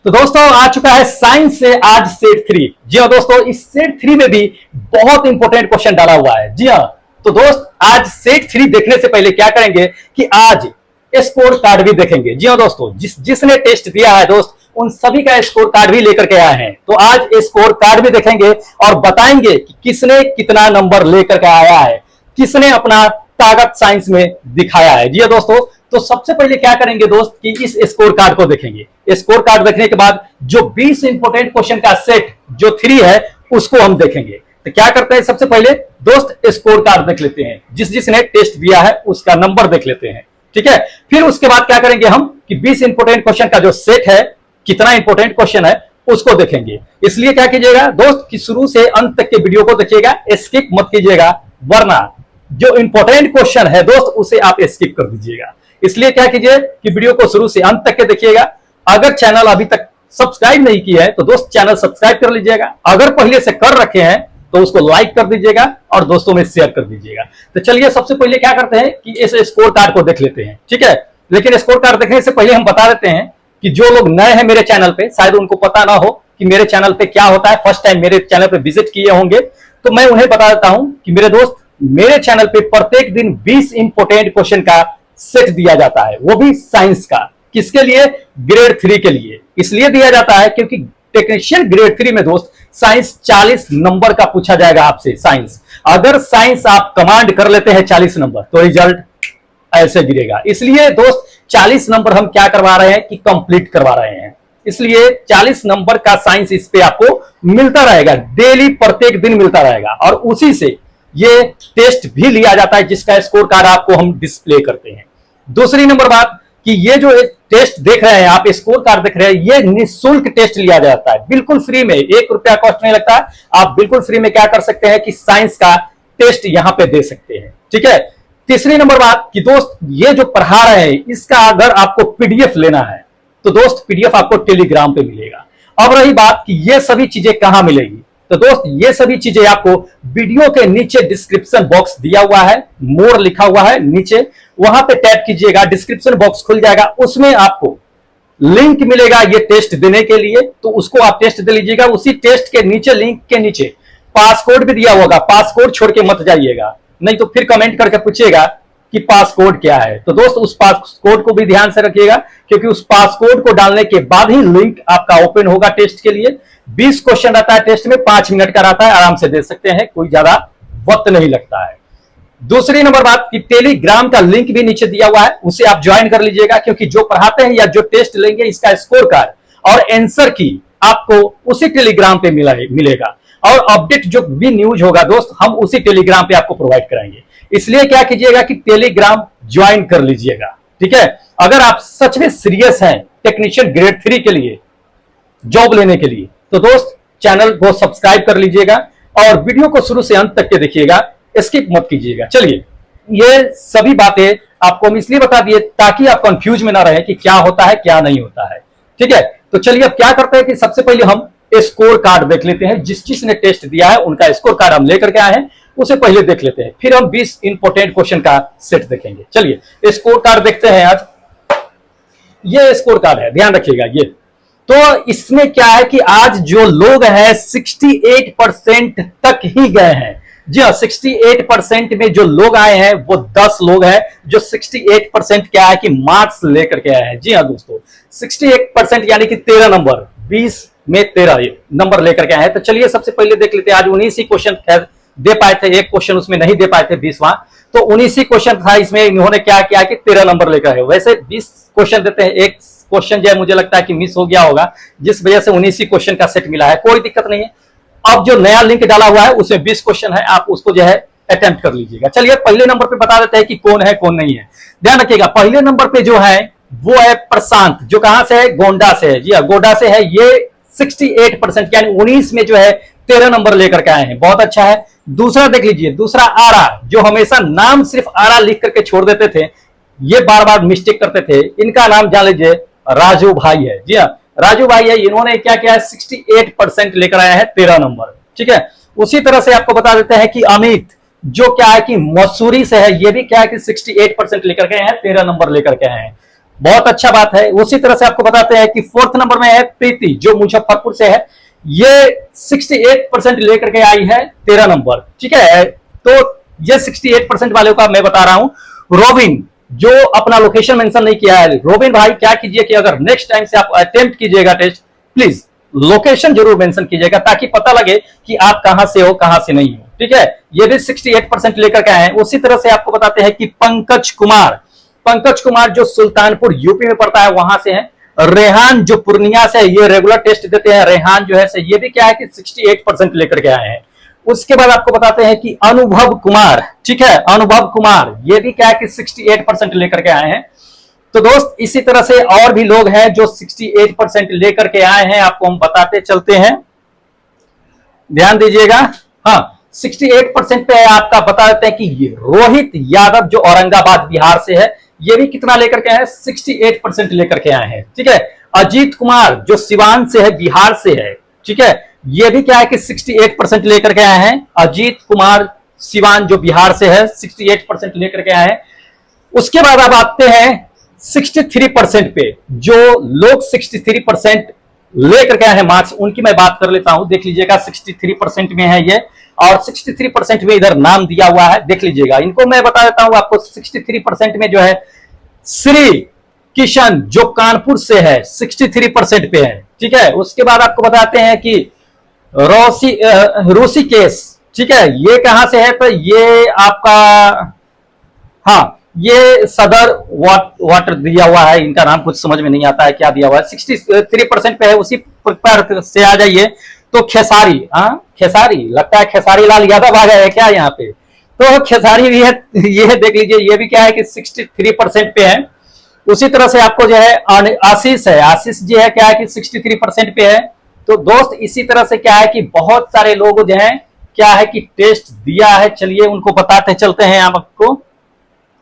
तो दोस्तों आ चुका है साइंस से आज सेट 3। जी हाँ दोस्तों, इस सेट 3 में भी बहुत इंपॉर्टेंट क्वेश्चन डाला हुआ है। जी हाँ, तो दोस्त आज सेट 3 देखने से पहले क्या करेंगे कि आज स्कोर कार्ड भी देखेंगे। जी हाँ दोस्तों, जिसने टेस्ट दिया है दोस्त उन सभी का स्कोर कार्ड भी लेकर के आए हैं। तो आज स्कोर कार्ड भी देखेंगे और बताएंगे कि किसने कितना नंबर लेकर के आया है, किसने अपना ताकत साइंस में दिखाया है। जी हाँ दोस्तों, तो सबसे पहले क्या करेंगे दोस्त कि इस स्कोर कार्ड को देखेंगे। स्कोर कार्ड देखने के बाद जो 20 इंपोर्टेंट क्वेश्चन का सेट जो 3 है उसको हम देखेंगे। तो क्या करते हैं, सबसे पहले दोस्त स्कोर कार्ड देख लेते हैं, जिसने टेस्ट दिया है उसका नंबर देख लेते हैं। ठीक है, फिर उसके बाद क्या करेंगे हम कि 20 इंपोर्टेंट क्वेश्चन का जो सेट है, कितना इंपोर्टेंट क्वेश्चन है उसको देखेंगे। इसलिए क्या कीजिएगा दोस्त कि शुरू से अंत तक के वीडियो को देखिएगा, स्किप मत कीजिएगा, वरना जो इंपोर्टेंट क्वेश्चन है दोस्त उसे आप स्किप कर दीजिएगा। इसलिए क्या कीजिए कि वीडियो को शुरू से अंत तक के देखिएगा। अगर चैनल अभी तक सब्सक्राइब नहीं किया है तो दोस्त चैनल सब्सक्राइब कर लीजिएगा। अगर पहले से कर रखे हैं तो उसको लाइक कर दीजिएगा और दोस्तों में शेयर कर दीजिएगा। तो चलिए सबसे पहले क्या करते हैं कि इस स्कोर कार्ड को देख लेते हैं। ठीक है, लेकिन स्कोर कार्ड देखने से पहले हम बता देते हैं कि जो लोग नए हैं मेरे चैनल पे, शायद उनको पता ना हो कि मेरे चैनल पे क्या होता है, फर्स्ट टाइम मेरे चैनल पे विजिट किए होंगे, तो मैं उन्हें बता देता हूं कि मेरे दोस्त मेरे चैनल पे प्रत्येक दिन 20 इंपोर्टेंट क्वेश्चन का सेट दिया जाता है, वो भी साइंस का। किसके लिए? ग्रेड 3 के लिए। इसलिए दिया जाता है क्योंकि टेक्नीशियन ग्रेड 3 में दोस्त साइंस 40 नंबर का पूछा जाएगा आपसे। साइंस अगर साइंस आप कमांड कर लेते हैं 40 नंबर तो रिजल्ट ऐसे गिरेगा। इसलिए दोस्त 40 नंबर हम क्या करवा रहे हैं कि कंप्लीट करवा रहे हैं। इसलिए 40 नंबर का साइंस इस पे आपको मिलता रहेगा, डेली प्रत्येक दिन मिलता रहेगा, और उसी से ये टेस्ट भी लिया जाता है जिसका स्कोर कार्ड आपको हम डिस्प्ले करते हैं। दूसरी नंबर बात कि ये जो टेस्ट देख रहे हैं आप, स्कोर कार्ड देख रहे हैं, ये निःशुल्क टेस्ट लिया जाता है, बिल्कुल फ्री में, 1 रुपया कॉस्ट नहीं लगता। आप बिल्कुल फ्री में क्या कर सकते हैं कि साइंस का टेस्ट यहां पे दे सकते हैं। ठीक है, तीसरी नंबर बात कि दोस्त ये जो पढ़ा रहे हैं इसका अगर आपको पीडीएफ लेना है तो दोस्त पीडीएफ आपको टेलीग्राम पे मिलेगा। अब रही बात कि ये सभी चीजें कहां मिलेगी, तो दोस्त ये सभी चीजें आपको वीडियो के नीचे डिस्क्रिप्शन बॉक्स दिया हुआ है, मोर लिखा हुआ है नीचे, वहां पे टैप कीजिएगा, डिस्क्रिप्शन बॉक्स खुल जाएगा, उसमें आपको लिंक मिलेगा ये टेस्ट देने के लिए, तो उसको आप टेस्ट दे लीजिएगा। उसी टेस्ट के नीचे, लिंक के नीचे पासकोड भी दिया होगा, पासकोड छोड़ के मत जाइएगा, नहीं तो फिर कमेंट करके पूछिएगा कि पासकोड क्या है। तो दोस्त उस पासकोड को भी ध्यान से रखिएगा, क्योंकि उस पासकोड को डालने के बाद ही लिंक आपका ओपन होगा टेस्ट के लिए। 20 क्वेश्चन रहता है टेस्ट में, 5 मिनट का रहता है, आराम से दे सकते हैं, कोई ज्यादा वक्त नहीं लगता है। दूसरी नंबर बात कि टेलीग्राम का लिंक भी नीचे दिया हुआ है, उसे आप ज्वाइन कर लीजिएगा, क्योंकि जो पढ़ाते हैं या जो टेस्ट लेंगे इसका स्कोर कार्ड और आंसर की आपको उसी टेलीग्राम पे मिलेगा, और अपडेट जो भी न्यूज होगा दोस्त हम उसी टेलीग्राम पे आपको प्रोवाइड कराएंगे। इसलिए क्या कीजिएगा कि टेलीग्राम ज्वाइन कर लीजिएगा। ठीक है, अगर आप सच में सीरियस हैं टेक्नीशियन ग्रेड 3 के लिए जॉब लेने के लिए, तो दोस्त चैनल को सब्सक्राइब कर लीजिएगा और वीडियो को शुरू से अंत तक के देखिएगा, स्किप मत कीजिएगा। चलिए, ये सभी बातें आपको हम इसलिए बता दिए ताकि आप कंफ्यूज में ना रहे कि क्या होता है क्या नहीं होता है। ठीक है, तो चलिए अब क्या करते हैं कि सबसे पहले हम स्कोर कार्ड देख लेते हैं। जिसने टेस्ट दिया है उनका स्कोर कार्ड हम लेकर के आए हैं, उसे पहले देख लेते हैं, फिर हम 20 इंपोर्टेंट क्वेश्चन का सेट देखेंगे। चलिए स्कोर कार्ड देखते हैं। आज ये स्कोर कार्ड है, ध्यान रखिएगा। ये तो इसमें क्या है कि आज जो लोग हैं 68% तक ही गए हैं। जी हाँ, 68% में जो लोग आए हैं वो 10 लोग हैं जो 68% क्या है कि मार्क्स लेकर के आए हैं। जी हाँ दोस्तों, 68% यानी कि 13 नंबर, 20 में 13 नंबर लेकर के आए हैं। तो चलिए सबसे पहले देख लेते हैं। आज 19 ही क्वेश्चन दे पाए थे, एक क्वेश्चन उसमें नहीं दे पाए थे 20वां, तो 19 ही क्वेश्चन था, इसमें इन्होंने क्या किया कि 13 नंबर लेकर आए। वैसे 20 क्वेश्चन देते हैं, एक क्वेश्चन जो है मुझे लगता है कि मिस हो गया होगा, जिस वजह से 19 ही क्वेश्चन का सेट मिला है, कोई दिक्कत नहीं है। अब जो नया लिंक डाला हुआ है उसमें 20 क्वेश्चन है, आप उसको जो है अटेम्प्ट कर लीजिएगा। चलिए पहले नंबर पे बता देते हैं कि कौन है कौन नहीं है। ध्यान रखिएगा, पहले नंबर पे जो है वो है प्रशांत, जो कहां से है? गोंडा से है। जी हाँ, गोंडा से है। ये 68% यानी 19 में जो है 13 नंबर लेकर के आए हैं, बहुत अच्छा है। दूसरा देख लीजिए, दूसरा आरा, जो हमेशा नाम सिर्फ आरा लिख करके छोड़ देते थे, ये बार बार मिस्टेक करते थे, इनका नाम जान लीजिए राजू भाई है। जी हाँ, राजू भाई है। इन्होंने क्या किया है 68% लेकर आया है, 13 नंबर। ठीक है, उसी तरह से आपको बता देते हैं कि अमित, जो क्या है कि मसूरी से है, ये भी क्या है कि 68% लेकर के आए हैं, 13 नंबर लेकर के आए हैं। बहुत अच्छा बात है। उसी तरह से आपको बताते हैं कि 4th नंबर में है प्रीति, जो मुजफ्फरपुर से है, ये 68% लेकर के आई है 13 नंबर। ठीक है, तो ये 68% वाले का मैं बता रहा हूं। रोबिन, जो अपना लोकेशन मेंशन नहीं किया है, रोबिन भाई क्या कीजिए कि अगर नेक्स्ट टाइम से आप अटेम्प्ट कीजिएगा टेस्ट, प्लीज लोकेशन जरूर मेंशन कीजिएगा, ताकि पता लगे कि आप कहां से हो, कहां से नहीं हो। ठीक है, ये भी 68% लेकर के आए हैं। उसी तरह से आपको बताते हैं कि पंकज कुमार जो सुल्तानपुर यूपी में पड़ता है, वहां से है। रेहान जो पूर्णिया से, ये रेगुलर टेस्ट देते हैं, रेहान जो है से ये भी क्या है कि 68% लेकर के आए हैं। उसके बाद आपको बताते हैं कि अनुभव कुमार, ठीक है, अनुभव कुमार ये भी क्या है कि 68% लेकर के आए हैं। तो दोस्त इसी तरह से और भी लोग हैं जो 68% लेकर के आए हैं, आपको हम बताते चलते हैं, ध्यान दीजिएगा। हाँ, 68% पे आपका बता देते हैं कि ये रोहित यादव जो औरंगाबाद बिहार से है, ये भी कितना लेकर के आए हैं, 68% लेकर के आए हैं। ठीक है, अजीत कुमार जो सिवान से है, बिहार से है, ठीक है, ये भी क्या है कि 68% लेकर के आए हैं। अजीत कुमार सिवान जो बिहार से है, 68% लेकर के आए हैं। उसके बाद अब आते हैं 63% पे, जो लोग 63% लेकर के आए हैं मार्क्स, उनकी मैं बात कर लेता हूं। देख लीजिएगा 63% में है ये, और 63% में इधर नाम दिया हुआ है, देख लीजिएगा। इनको मैं बता देता हूं आपको, 63% में जो है श्री किशन जो कानपुर से है, 63% पे है। ठीक है, उसके बाद आपको बताते हैं कि ऋषिकेश, ठीक है, ये कहां से है, तो ये आपका, हाँ, ये सदर वाटर दिया हुआ है, इनका नाम कुछ समझ में नहीं आता है क्या दिया हुआ है, 63% पे है। उसी पर से आ जाइए तो खेसारी, खेसारी लगता है खेसारी लाल यादव आ गए हैं क्या यहाँ पे, तो खेसारी भी है, ये देख लीजिए, ये भी क्या है कि 63% पे है। उसी तरह से आपको जो है आशीष है, आशीष जी है क्या है कि 63% पे है। तो दोस्त इसी तरह से क्या है कि बहुत सारे लोग जो है क्या है कि टेस्ट दिया है, चलिए उनको बताते चलते हैं आपको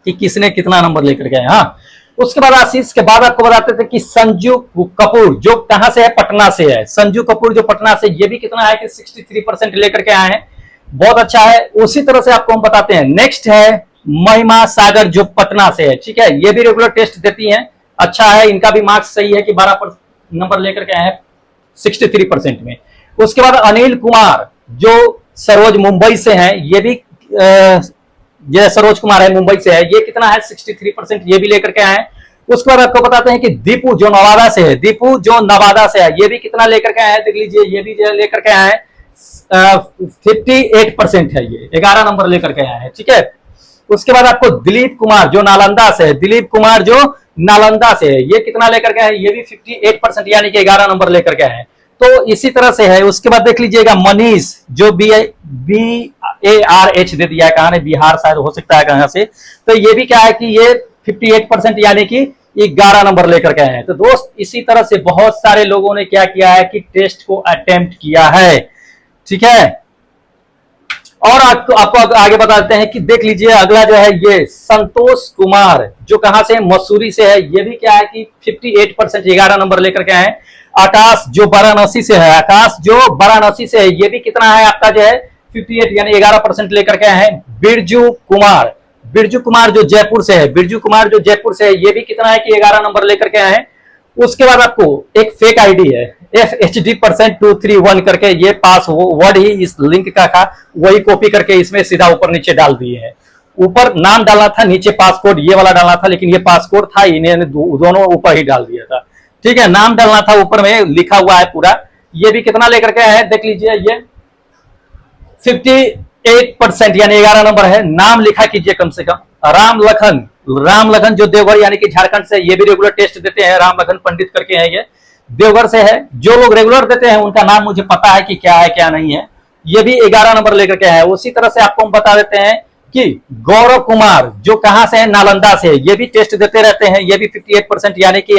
कि किसने कितना नंबर लेकर गए। हाँ, उसके बाद आशीष के बाद आपको बताते थे कि संजू कपूर जो कहां से है, पटना से है, संजू कपूर जो पटना से, ये भी कितना है कि 63% लेकर के आए हैं, बहुत अच्छा है। उसी तरह से आपको हम बताते हैं, नेक्स्ट है महिमा सागर जो पटना से है, ठीक है, ये भी रेगुलर टेस्ट देती हैं, अच्छा है, इनका भी मार्क्स सही है कि 12 नंबर लेकर के आए हैं 63% में। उसके बाद अनिल कुमार जो सरोज मुंबई से हैं, ये भी ये सरोज कुमार है, मुंबई से है, ये कितना है 63%, ये भी लेकर के आए हैं। उसके बाद आपको बताते हैं कि दीपू जो नवादा से है, दीपू जो नवादा से है, ये भी कितना लेकर के आए हैं, देख लीजिए, ये भी लेकर के आए हैं 58% है, ये 11 नंबर लेकर के आए हैं। ठीक है, उसके बाद आपको दिलीप कुमार जो नालंदा से है, दिलीप कुमार जो नालंदा से है, ये कितना लेकर के आए, ये भी 58% यानी कि 11 नंबर लेकर के आए हैं। तो इसी तरह से है। उसके बाद देख लीजिएगा मनीष जो BARH दे दिया है, कहां है, बिहार शायद हो सकता है कहां से, तो ये भी क्या है कि ये 58% यानी कि 11 नंबर लेकर के आए हैं। तो दोस्त इसी तरह से बहुत सारे लोगों ने क्या किया है कि टेस्ट को अटेम्प्ट किया है। ठीक है, और आपको आगे बताते हैं कि देख लीजिए अगला जो है ये संतोष कुमार जो कहां से, मसूरी से है, ये भी क्या है कि 58% 11 नंबर लेकर के आए हैं। आकाश जो वाराणसी से है, आकाश जो वाराणसी से है, ये भी कितना है आपका जो है 58 यानी 11% लेकर के आए हैं। बिरजू कुमार जो जयपुर से है, बिरजू कुमार जो जयपुर से है, ये भी कितना है कि 11 नंबर लेकर के आए हैं। उसके बाद आपको एक फेक आईडी है FHD%231 करके, ये पासवर्ड ही इस लिंक का था, वही कॉपी करके इसमें सीधा ऊपर नीचे डाल दिए हैं। ऊपर नाम डालना था, नीचे पासकोड ये वाला डालना था, लेकिन ये पासकोड था, इन्हें दोनों ऊपर ही डाल दिया था। ठीक है, नाम डालना था, ऊपर में लिखा हुआ है पूरा। ये भी कितना लेकर के आए हैं, देख लीजिए, ये 58% यानी 11 नंबर है। नाम लिखा कीजिए कम से कम, राम लखन जो देवघर यानी कि झारखंड से, ये भी रेगुलर टेस्ट देते हैं, राम लखन पंडित करके है, ये देवघर से है। जो लोग रेगुलर देते हैं उनका नाम मुझे पता है कि क्या है क्या नहीं है, ये भी 11 नंबर लेकर के है। उसी तरह से आपको हम बता देते हैं कि गौरव कुमार जो कहां से है, नालंदा से, ये भी टेस्ट देते रहते हैं, ये भी 58% यानी कि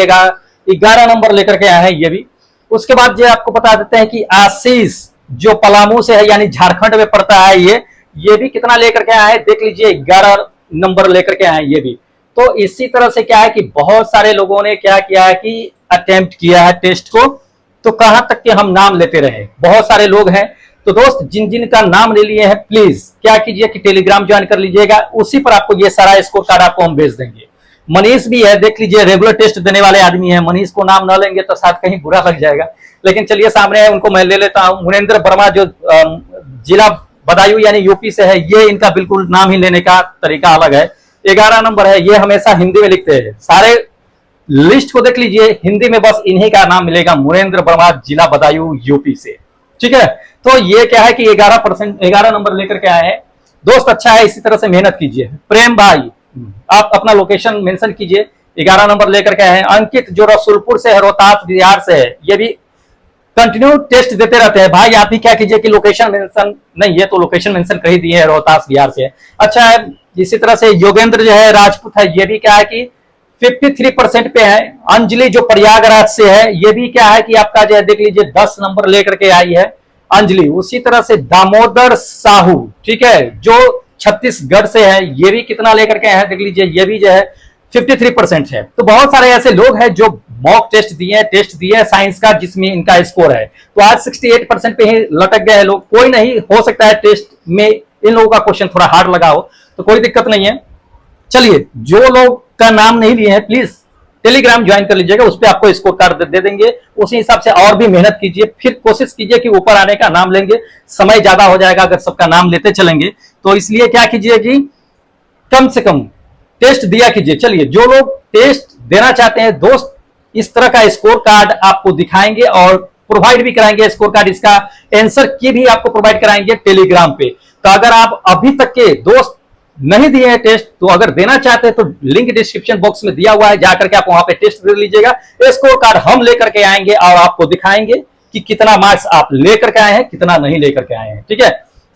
11 नंबर लेकर के आए हैं, ये भी। उसके बाद जो आपको बता देते हैं कि आशीष जो पलामू से है यानी झारखंड में पड़ता है, ये भी कितना लेकर के आए हैं, देख लीजिए 11 नंबर लेकर के आए हैं, ये भी। तो इसी तरह से क्या है कि बहुत सारे लोगों ने क्या किया है कि अटेम्प्ट किया है टेस्ट को, तो कहां तक के हम नाम लेते रहे, बहुत सारे लोग हैं। तो दोस्त जिन जिन का नाम ले लिए हैं, प्लीज क्या कीजिए कि टेलीग्राम ज्वाइन कर लीजिएगा, उसी पर आपको ये सारा स्कोर कार्ड आपको हम भेज देंगे। मनीष भी है, देख लीजिए रेगुलर टेस्ट देने वाले आदमी है। मनीष को नाम न लेंगे तो शायद कहीं बुरा लग जाएगा, लेकिन चलिए सामने है, उनको मैं ले लेता हूं। मुनेंद्र वर्मा जो जिला बदायूं यानी यूपी से है, ये इनका बिल्कुल नाम ही लेने का तरीका अलग है। 11 नंबर है, ये हमेशा हिंदी में लिखते हैं। सारे लिस्ट को देख लीजिए, हिंदी में बस इन्हीं का नाम मिलेगा, मुनेंद्र वर्मा, जिला बदायूं, यूपी से। ठीक है, तो ये क्या है कि 11 नंबर लेकर के आए हैं दोस्त। अच्छा है, इसी तरह से मेहनत कीजिए। प्रेम भाई, आप अपना लोकेशन मेंशन कीजिए, 11 नंबर लेकर के आए हैं। अंकित जो रसूलपुर से है, रोहतास बिहार से है, ये भी कंटिन्यू टेस्ट देते रहते हैं। भाई आप ही क्या कीजिए कि लोकेशन मेंशन नहीं, ये तो लोकेशन मेंशन कर ही दिए है, रोहतास बिहार से है। अच्छा है, इसी तरह से योगेंद्र जो है राजपूत है, ये भी क्या है कि 53% पे है। अंजलि जो प्रयागराज से है, ये भी क्या है कि आपका जो है देख लीजिए 10 नंबर लेकर के आई है अंजलि। उसी तरह से दामोदर साहू, ठीक है, जो छत्तीसगढ़ से है, ये भी कितना लेकर के हैं देख लीजिए, ये भी जो है 53% है। तो बहुत सारे ऐसे लोग हैं जो मॉक टेस्ट दिए हैं साइंस का, जिसमें इनका स्कोर है। तो आज 68% पे ही लटक गए हैं लोग। कोई नहीं, हो सकता है टेस्ट में इन लोगों का क्वेश्चन थोड़ा हार्ड लगा हो, तो कोई दिक्कत नहीं है। चलिए, जो लोग का नाम नहीं लिए हैं प्लीज टेलीग्राम ज्वाइन कर लीजिएगा, उस पर आपको स्कोर कार्ड दे देंगे। उसी हिसाब से और भी मेहनत कीजिए, फिर कोशिश कीजिए कि ऊपर आने का। नाम लेंगे, समय ज्यादा हो जाएगा अगर सबका नाम लेते चलेंगे, तो इसलिए क्या कीजिए कि कम से कम टेस्ट दिया कीजिए। चलिए, जो लोग टेस्ट देना चाहते हैं दोस्त, इस तरह का स्कोर कार्ड आपको दिखाएंगे और प्रोवाइड भी कराएंगे। स्कोर कार्ड, इसका आंसर की भी आपको प्रोवाइड कराएंगे टेलीग्राम पे। तो अगर आप अभी तक के दोस्त नहीं दिए हैं टेस्ट, तो अगर देना चाहते हैं तो लिंक डिस्क्रिप्शन बॉक्स में दिया हुआ है, जाकर के आप वहां पे टेस्ट दे लीजिएगा। स्कोर कार्ड हम लेकर के आएंगे और आपको दिखाएंगे कि कितना मार्क्स आप लेकर के आए हैं, कितना नहीं लेकर के आए हैं। ठीक है,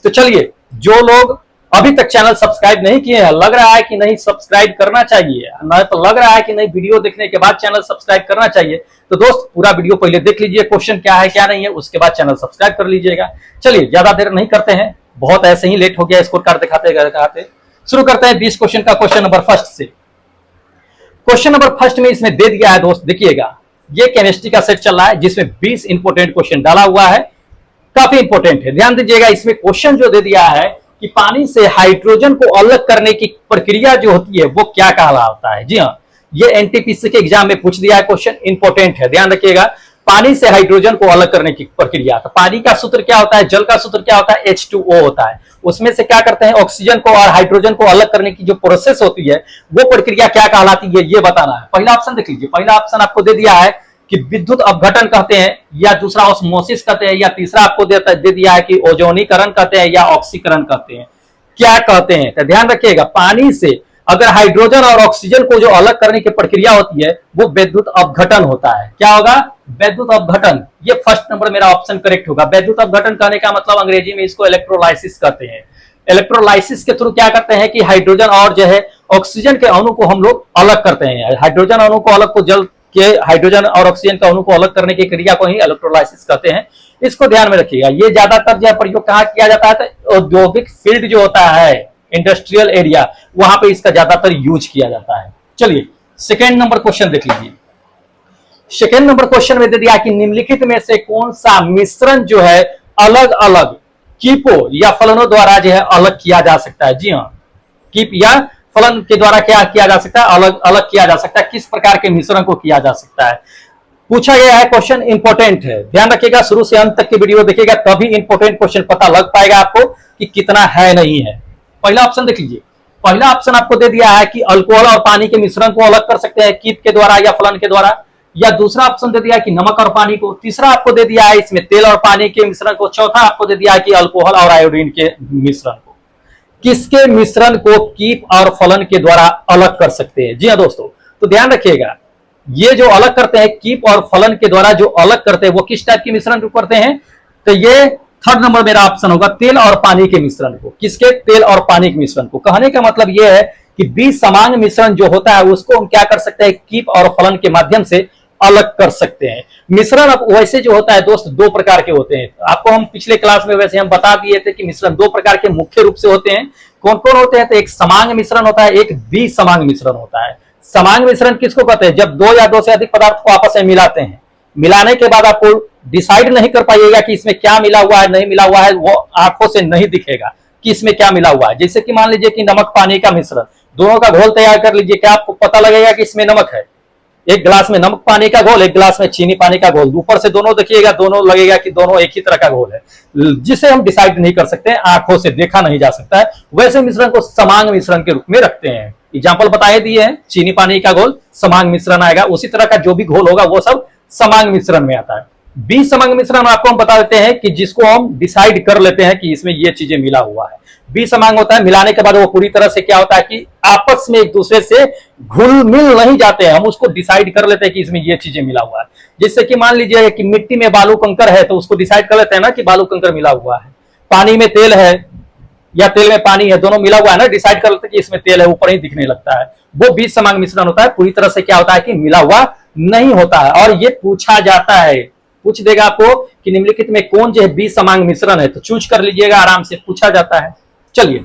तो चलिए, जो लोग अभी तक चैनल सब्सक्राइब नहीं किए हैं, लग रहा है कि नहीं सब्सक्राइब करना चाहिए, नहीं तो लग रहा है कि नहीं वीडियो देखने के बाद चैनल सब्सक्राइब करना चाहिए, तो दोस्त पूरा वीडियो पहले देख लीजिए, क्वेश्चन क्या है क्या नहीं है, उसके बाद चैनल सब्सक्राइब कर लीजिएगा। चलिए, ज्यादा देर नहीं करते हैं, बहुत ऐसे ही लेट हो गया स्कोर कार्ड दिखाते। शुरू करते हैं 20 क्वेश्चन का। क्वेश्चन नंबर फर्स्ट से, क्वेश्चन नंबर फर्स्ट में इसमें दे दिया है दोस्त, देखिएगा, ये केमिस्ट्री का सेट चल रहा है जिसमें 20 इंपोर्टेंट क्वेश्चन डाला हुआ है, काफी इंपोर्टेंट है, ध्यान दीजिएगा। इसमें क्वेश्चन जो दे दिया है कि पानी से हाइड्रोजन को अलग करने की प्रक्रिया जो होती है वो क्या कहलाता है। जी हाँ, ये एनटीपीसी के एग्जाम में पूछ दिया है, क्वेश्चन इंपोर्टेंट है, ध्यान रखिएगा। पानी से हाइड्रोजन को अलग करने की प्रक्रिया, तो पानी का सूत्र क्या होता है, जल का सूत्र क्या होता है, H2O होता है। उसमें से क्या करते हैं, ऑक्सीजन को और हाइड्रोजन को अलग करने की जो प्रोसेस होती है वो प्रक्रिया क्या कहलाती है, ये बताना है। पहला ऑप्शन देख लीजिए, पहला ऑप्शन आपको दे दिया है कि विद्युत अपघटन कहते हैं, या दूसरा ऑस्मोसिस कहते हैं, या तीसरा आपको दे दिया है कि ओजोनीकरण कहते हैं, या ऑक्सीकरण कहते हैं, क्या कहते हैं। तो ध्यान रखिएगा, पानी से अगर हाइड्रोजन और ऑक्सीजन को जो अलग करने की प्रक्रिया होती है वो विद्युत अपघटन होता है। क्या होगा, विद्युत अपघटन। ये फर्स्ट नंबर मेरा ऑप्शन करेक्ट होगा। विद्युत अपघटन कहने का मतलब अंग्रेजी में इसको इलेक्ट्रोलाइसिस कहते हैं। इलेक्ट्रोलाइसिस के थ्रू क्या करते हैं कि हाइड्रोजन और जो है ऑक्सीजन के अणु को हम लोग अलग करते हैं। हाइड्रोजन अणु को अलग, को जल के हाइड्रोजन और ऑक्सीजन के अणु को अलग करने की क्रिया को ही इलेक्ट्रोलाइसिस कहते हैं। इसको ध्यान में रखिएगा। ये ज्यादातर जो प्रयोग कहाँ किया जाता है, तो औद्योगिक फील्ड जो होता है, इंडस्ट्रियल एरिया, वहां पे इसका ज्यादातर यूज किया जाता है। चलिए, सेकेंड नंबर क्वेश्चन देख लीजिए। सेकेंड नंबर क्वेश्चन में दे दिया कि निम्नलिखित में से कौन सा मिश्रण जो है अलग अलग कीपो या फलनों द्वारा जो है अलग किया जा सकता है। जी हाँ, कीप या फलन के द्वारा क्या किया जा सकता है, अलग अलग किया जा सकता है। किस प्रकार के मिश्रण को किया जा सकता है, पूछा गया है। क्वेश्चन इंपॉर्टेंट है, ध्यान रखिएगा, शुरू से अंत तक की वीडियो देखिएगा, तभी इंपॉर्टेंट क्वेश्चन पता लग पाएगा आपको कि कितना है नहीं है। पहला ऑप्शन देख लीजिए, पहला ऑप्शन आपको दे दिया है कि अल्कोहल और पानी के मिश्रण को अलग कर सकते हैं कीप के द्वारा या फलन के द्वारा, या दूसरा ऑप्शन दे दिया है कि नमक और पानी को, तीसरा आपको दे दिया है इसमें तेल और पानी के मिश्रण को, चौथा आपको दे दिया है कि अल्कोहल और आयोडीन के मिश्रण को। किसके मिश्रण को कीप और फलन के द्वारा अलग कर सकते हैं। जी हाँ दोस्तों, तो ध्यान रखिएगा, ये जो अलग करते हैं कीप और फलन के द्वारा जो अलग करते हैं वो किस टाइप के मिश्रण को करते हैं, तो ये थर्ड नंबर मेरा ऑप्शन होगा, तेल और पानी के मिश्रण को। किसके, तेल और पानी के मिश्रण को। कहने का मतलब यह है कि बीसमांग मिश्रण जो होता है उसको हम क्या कर सकते हैं, कीप और फलन के माध्यम से अलग कर सकते हैं। मिश्रण अब वैसे जो होता है दोस्त दो प्रकार के होते हैं। आपको हम पिछले क्लास में वैसे हम बता दिए थे कि मिश्रण दो प्रकार के मुख्य रूप से होते हैं। कौन कौन होते हैं, तो एक समांग मिश्रण होता है, एक द्विसमांग मिश्रण होता है। समांग मिश्रण किसको कहते हैं, जब दो या दो से अधिक पदार्थ को आपस में मिलाते हैं, मिलाने के बाद आपको डिसाइड नहीं कर पाइएगा कि इसमें क्या मिला हुआ है नहीं मिला हुआ है, वो आंखों से नहीं दिखेगा कि इसमें क्या मिला हुआ है। जैसे कि मान लीजिए कि नमक पानी का मिश्रण, दोनों का घोल तैयार कर लीजिए, क्या आपको पता लगेगा कि इसमें नमक है। एक गिलास में नमक पानी का घोल, एक गिलास में चीनी पानी का घोल, ऊपर से दोनों देखिएगा, दोनों लगेगा कि दोनों एक ही तरह का घोल है, जिसे हम डिसाइड नहीं कर सकते, आंखों से देखा नहीं जा सकता है। वैसे मिश्रण को समांग मिश्रण के रूप में रखते हैं। एग्जाम्पल बताए दिए हैं, चीनी पानी का घोल समांग मिश्रण आएगा, उसी तरह का जो भी घोल होगा वो सब समांग मिश्रण में आता है। बी समांग मिश्रण आपको हम बता देते हैं कि जिसको हम डिसाइड कर लेते हैं कि इसमें ये चीजें मिला हुआ है। बी समांग होता है मिलाने के बाद वो पूरी तरह से क्या होता है कि आपस में एक दूसरे से घुल मिल नहीं जाते हैं, हम उसको डिसाइड कर लेते हैं कि इसमें ये चीजें मिला हुआ है। जिससे कि मान लीजिए कि मिट्टी में बालू कंकर है तो उसको डिसाइड कर लेते हैं ना कि बालू कंकर मिला हुआ है। पानी में तेल है या तेल में पानी है, दोनों मिला हुआ है ना, डिसाइड कर लेते हैं कि इसमें तेल है, ऊपर ही दिखने लगता है। वो बीज समांग मिश्रण होता है, पूरी तरह से क्या होता है कि मिला हुआ नहीं होता है। और ये पूछा जाता है, पूछ देगा आपको कि निम्नलिखित में कौन जो है बीज समांग मिश्रण है, तो चूज कर लीजिएगा, आराम से पूछा जाता है। चलिए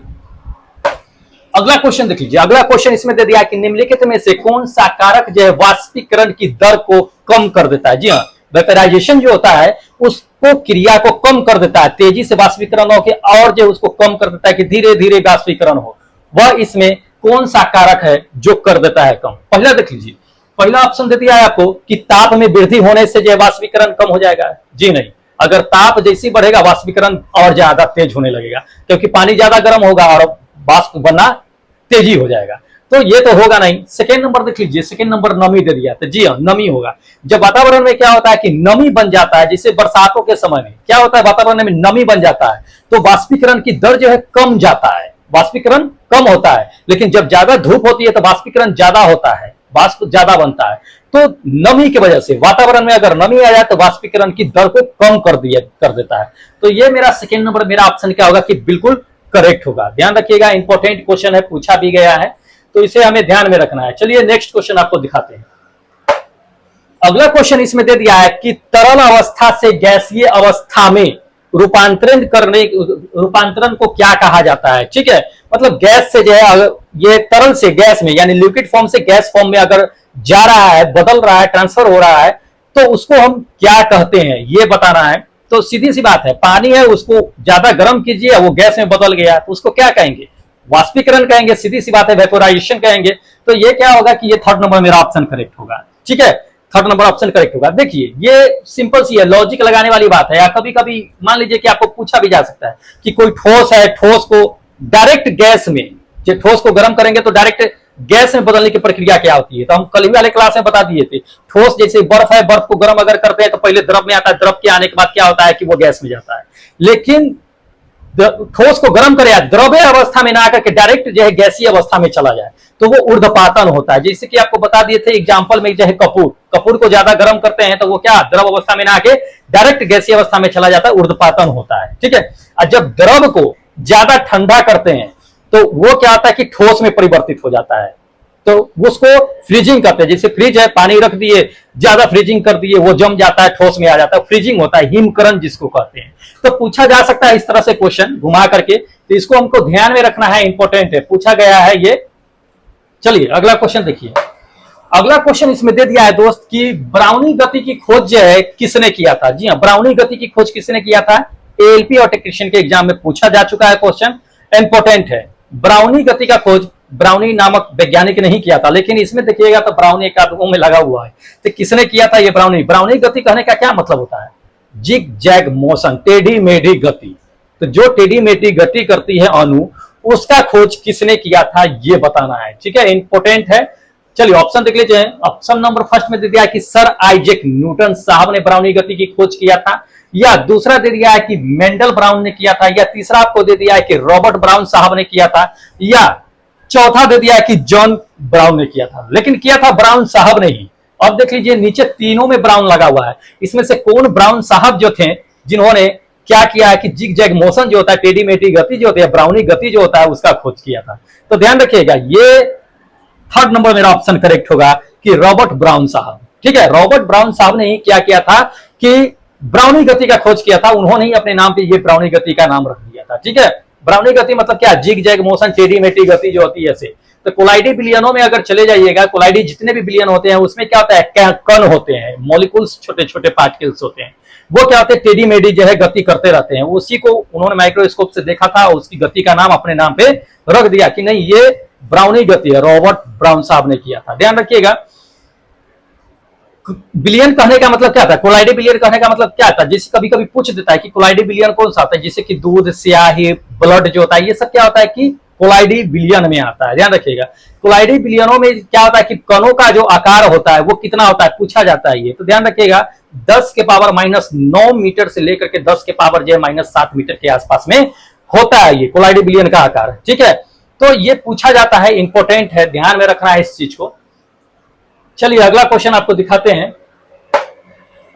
अगला क्वेश्चन देख लीजिए। अगला क्वेश्चन इसमें दे दिया कि निम्नलिखित में से कौन सा कारक जो है वाष्पीकरण की दर को कम कर देता है। जी हाँ, वेपराइजेशन जो होता है उसको क्रिया को कम कर देता है, तेजी से वाष्पीकरण हो के और जो उसको कम कर देता है कि धीरे धीरे वाष्पीकरण हो। वह इसमें कौन सा कारक है जो कर देता है कम। पहला देख लीजिए, पहला ऑप्शन दे दिया है आपको कि ताप में वृद्धि होने से जो वाष्पीकरण कम हो जाएगा। जी नहीं, अगर ताप जैसी बढ़ेगा वाष्पीकरण और ज्यादा तेज होने लगेगा, क्योंकि पानी ज्यादा गर्म होगा और वाष्प बनना तेजी हो जाएगा, तो ये तो होगा नहीं। सेकेंड नंबर देख लीजिए, सेकेंड नंबर नमी दे दिया, तो जी हाँ नमी होगा। जब वातावरण में क्या होता है कि नमी बन जाता है, जैसे बरसातों के समय में क्या होता है वातावरण में नमी बन जाता है, तो वाष्पीकरण की दर जो है कम जाता है, वाष्पीकरण कम होता है। लेकिन जब ज्यादा धूप होती है तो वाष्पीकरण ज्यादा होता है, वाष्प ज्यादा बनता है। तो नमी की वजह से वातावरण में अगर नमी आ जाए तो वाष्पीकरण की दर को कम कर देता है। तो ये मेरा सेकेंड नंबर, मेरा ऑप्शन क्या होगा कि बिल्कुल करेक्ट होगा। ध्यान रखिएगा, इंपॉर्टेंट क्वेश्चन है, पूछा भी गया है, तो इसे हमें ध्यान में रखना है। चलिए नेक्स्ट क्वेश्चन आपको दिखाते हैं। अगला क्वेश्चन इसमें दे दिया है कि तरल अवस्था से गैसीय अवस्था में रूपांतरण को क्या कहा जाता है। ठीक है, मतलब गैस से जो है ये तरल से गैस में यानी लिक्विड फॉर्म से गैस फॉर्म में अगर जा रहा है, बदल रहा है, ट्रांसफर हो रहा है, तो उसको हम क्या कहते हैं ये बताना है। तो सीधी सी बात है, पानी है उसको ज्यादा गर्म कीजिए, वो गैस में बदल गया, तो उसको क्या कहेंगे, वाष्पीकरण कहेंगे, सीधी सी बात है, वेपोराइजेशन कहेंगे। तो ये क्या होगा कि ये थर्ड नंबर मेरा ऑप्शन करेक्ट होगा। ठीक है, थर्ड नंबर ऑप्शन करेक्ट होगा। देखिए ये सिंपल सी है, लॉजिक लगाने वाली बात है। या कभी कभी मान लीजिए कि आपको पूछा भी जा सकता है कि कोई ठोस है, ठोस को डायरेक्ट गैस में, जो ठोस को गर्म करेंगे तो डायरेक्ट गैस में बदलने की प्रक्रिया क्या होती है, तो हम कल ही वाले क्लास में बता दिए थे। ठोस जैसे बर्फ है, बर्फ को गर्म अगर करते हैं तो पहले द्रव में आता है, द्रव के आने के बाद क्या होता है कि वो गैस में जाता है। लेकिन ठोस को गर्म करे, द्रव्य अवस्था में ना आकर के डायरेक्ट जो है गैसीय अवस्था में चला जाए, तो वो ऊर्ध्वपातन होता है। जैसे कि आपको बता दिए थे एग्जांपल में, जो है कपूर को ज्यादा गर्म करते हैं तो वो क्या द्रव अवस्था में ना आके डायरेक्ट गैसीय अवस्था में चला जाता है, ऊर्ध्वपातन होता है। ठीक है, और जब द्रव को ज्यादा ठंडा करते हैं तो वो क्या होता है कि ठोस में परिवर्तित हो जाता है, तो उसको फ्रीजिंग करते हैं। जैसे फ्रिज है, पानी रख दिए, ज्यादा फ्रीजिंग कर दिए, वो जम जाता है, ठोस में आ जाता है, फ्रीजिंग होता है, हिमकरण जिसको कहते हैं। तो पूछा जा सकता है इस तरह से क्वेश्चन घुमा करके, तो इसको हमको ध्यान में रखना है, इंपॉर्टेंट है, पूछा गया है ये। चलिए अगला क्वेश्चन देखिए। अगला क्वेश्चन इसमें दे दिया है दोस्त कि ब्राउनी गति की खोज जो है किसने किया था। जी हाँ, ब्राउनी गति की खोज किसने किया था, एएलपी और टेक्नीशियन के एग्जाम में पूछा जा चुका है क्वेश्चन, इंपॉर्टेंट है। ब्राउनी गति का खोज ब्राउनी नामक वैज्ञानिक नहीं किया था, लेकिन इसमें देखिएगा तो ब्राउनी एक आदमों में लगा हुआ है, तो किसने किया था ये ब्राउनी गति कहने का क्या मतलब होता है, जिग जैग मोशन, टेढ़ी मेढ़ी गति। तो जो टेढ़ी मेढ़ी गति करती है अणु, उसका खोज किसने किया था ये बताना है। ठीक है, इंपॉर्टेंट है। चलिए ऑप्शन देख लीजिए। ऑप्शन नंबर फर्स्ट में दे दिया कि सर आइजैक न्यूटन साहब ने ब्राउनी गति की खोज किया था, या दूसरा दे दिया है कि मेंडल ब्राउन ने किया था, या तीसरा आपको दे दिया है कि रॉबर्ट ब्राउन साहब ने किया था, या चौथा दे दिया है कि जॉन ब्राउन ने किया था। लेकिन किया था ब्राउन साहब ने ही। अब देख लीजिए नीचे तीनों में ब्राउन लगा हुआ है, इसमें से कौन ब्राउन साहब जो थे जिन्होंने क्या किया है कि जिग जैग मोशन जो होता है, टेढ़ी मेढ़ी गति जो होती है, ब्राउनी गति जो होता है, उसका खोज किया था। तो ध्यान रखिएगा, ये थर्ड नंबर मेरा ऑप्शन करेक्ट होगा कि रॉबर्ट ब्राउन साहब। ठीक है, रॉबर्ट ब्राउन साहब ने ही क्या किया था कि ब्राउनी गति का खोज किया था, उन्होंने ही अपने नाम पे ये ब्राउनी गति का नाम रख दिया था। ठीक है, ब्राउनी गति मतलब क्या, जिग जैग मोशन, टेढ़ी मेढ़ी गति जो होती है ऐसे। तो कोलाइडी बिलियनों में अगर चले जाइएगा, कोलाइडी जितने भी बिलियन होते हैं उसमें क्या होता है, कण होते हैं, मॉलिक्यूल्स, छोटे छोटे पार्टिकल्स होते हैं, वो क्या होते हैं टेढ़ी मेढ़ी जो है गति करते रहते हैं। उसी को उन्होंने माइक्रोस्कोप से देखा था, उसकी गति का नाम अपने नाम पे रख दिया कि नहीं ये ब्राउनी गति है, रॉबर्ट ब्राउन साहब ने किया था। ध्यान रखिएगा, बिलियन कहने का मतलब क्या था, कोलाइडी बिलियन कहने का मतलब क्या था, जिसे कभी कभी पूछ देता है कि कोलाइडी बिलियन कौन सा होता है, जैसे कि दूध, स्याही, ब्लड जो होता है, ये सब क्या होता है कि कोलाइडी बिलियन में आता है। ध्यान रखिएगा, कोलाइडी बिलियनों में क्या होता है कि कणों का जो आकार होता है वो कितना होता है, पूछा जाता है ये। तो ध्यान रखिएगा 10 के पावर -9 मीटर से लेकर के 10 के पावर जो है -7 मीटर के आसपास में होता है ये कोलाइडी बिलियन का आकार। ठीक है, तो ये पूछा जाता है, इंपॉर्टेंट है, ध्यान में रखना है इस चीज को। चलिए अगला क्वेश्चन आपको दिखाते हैं।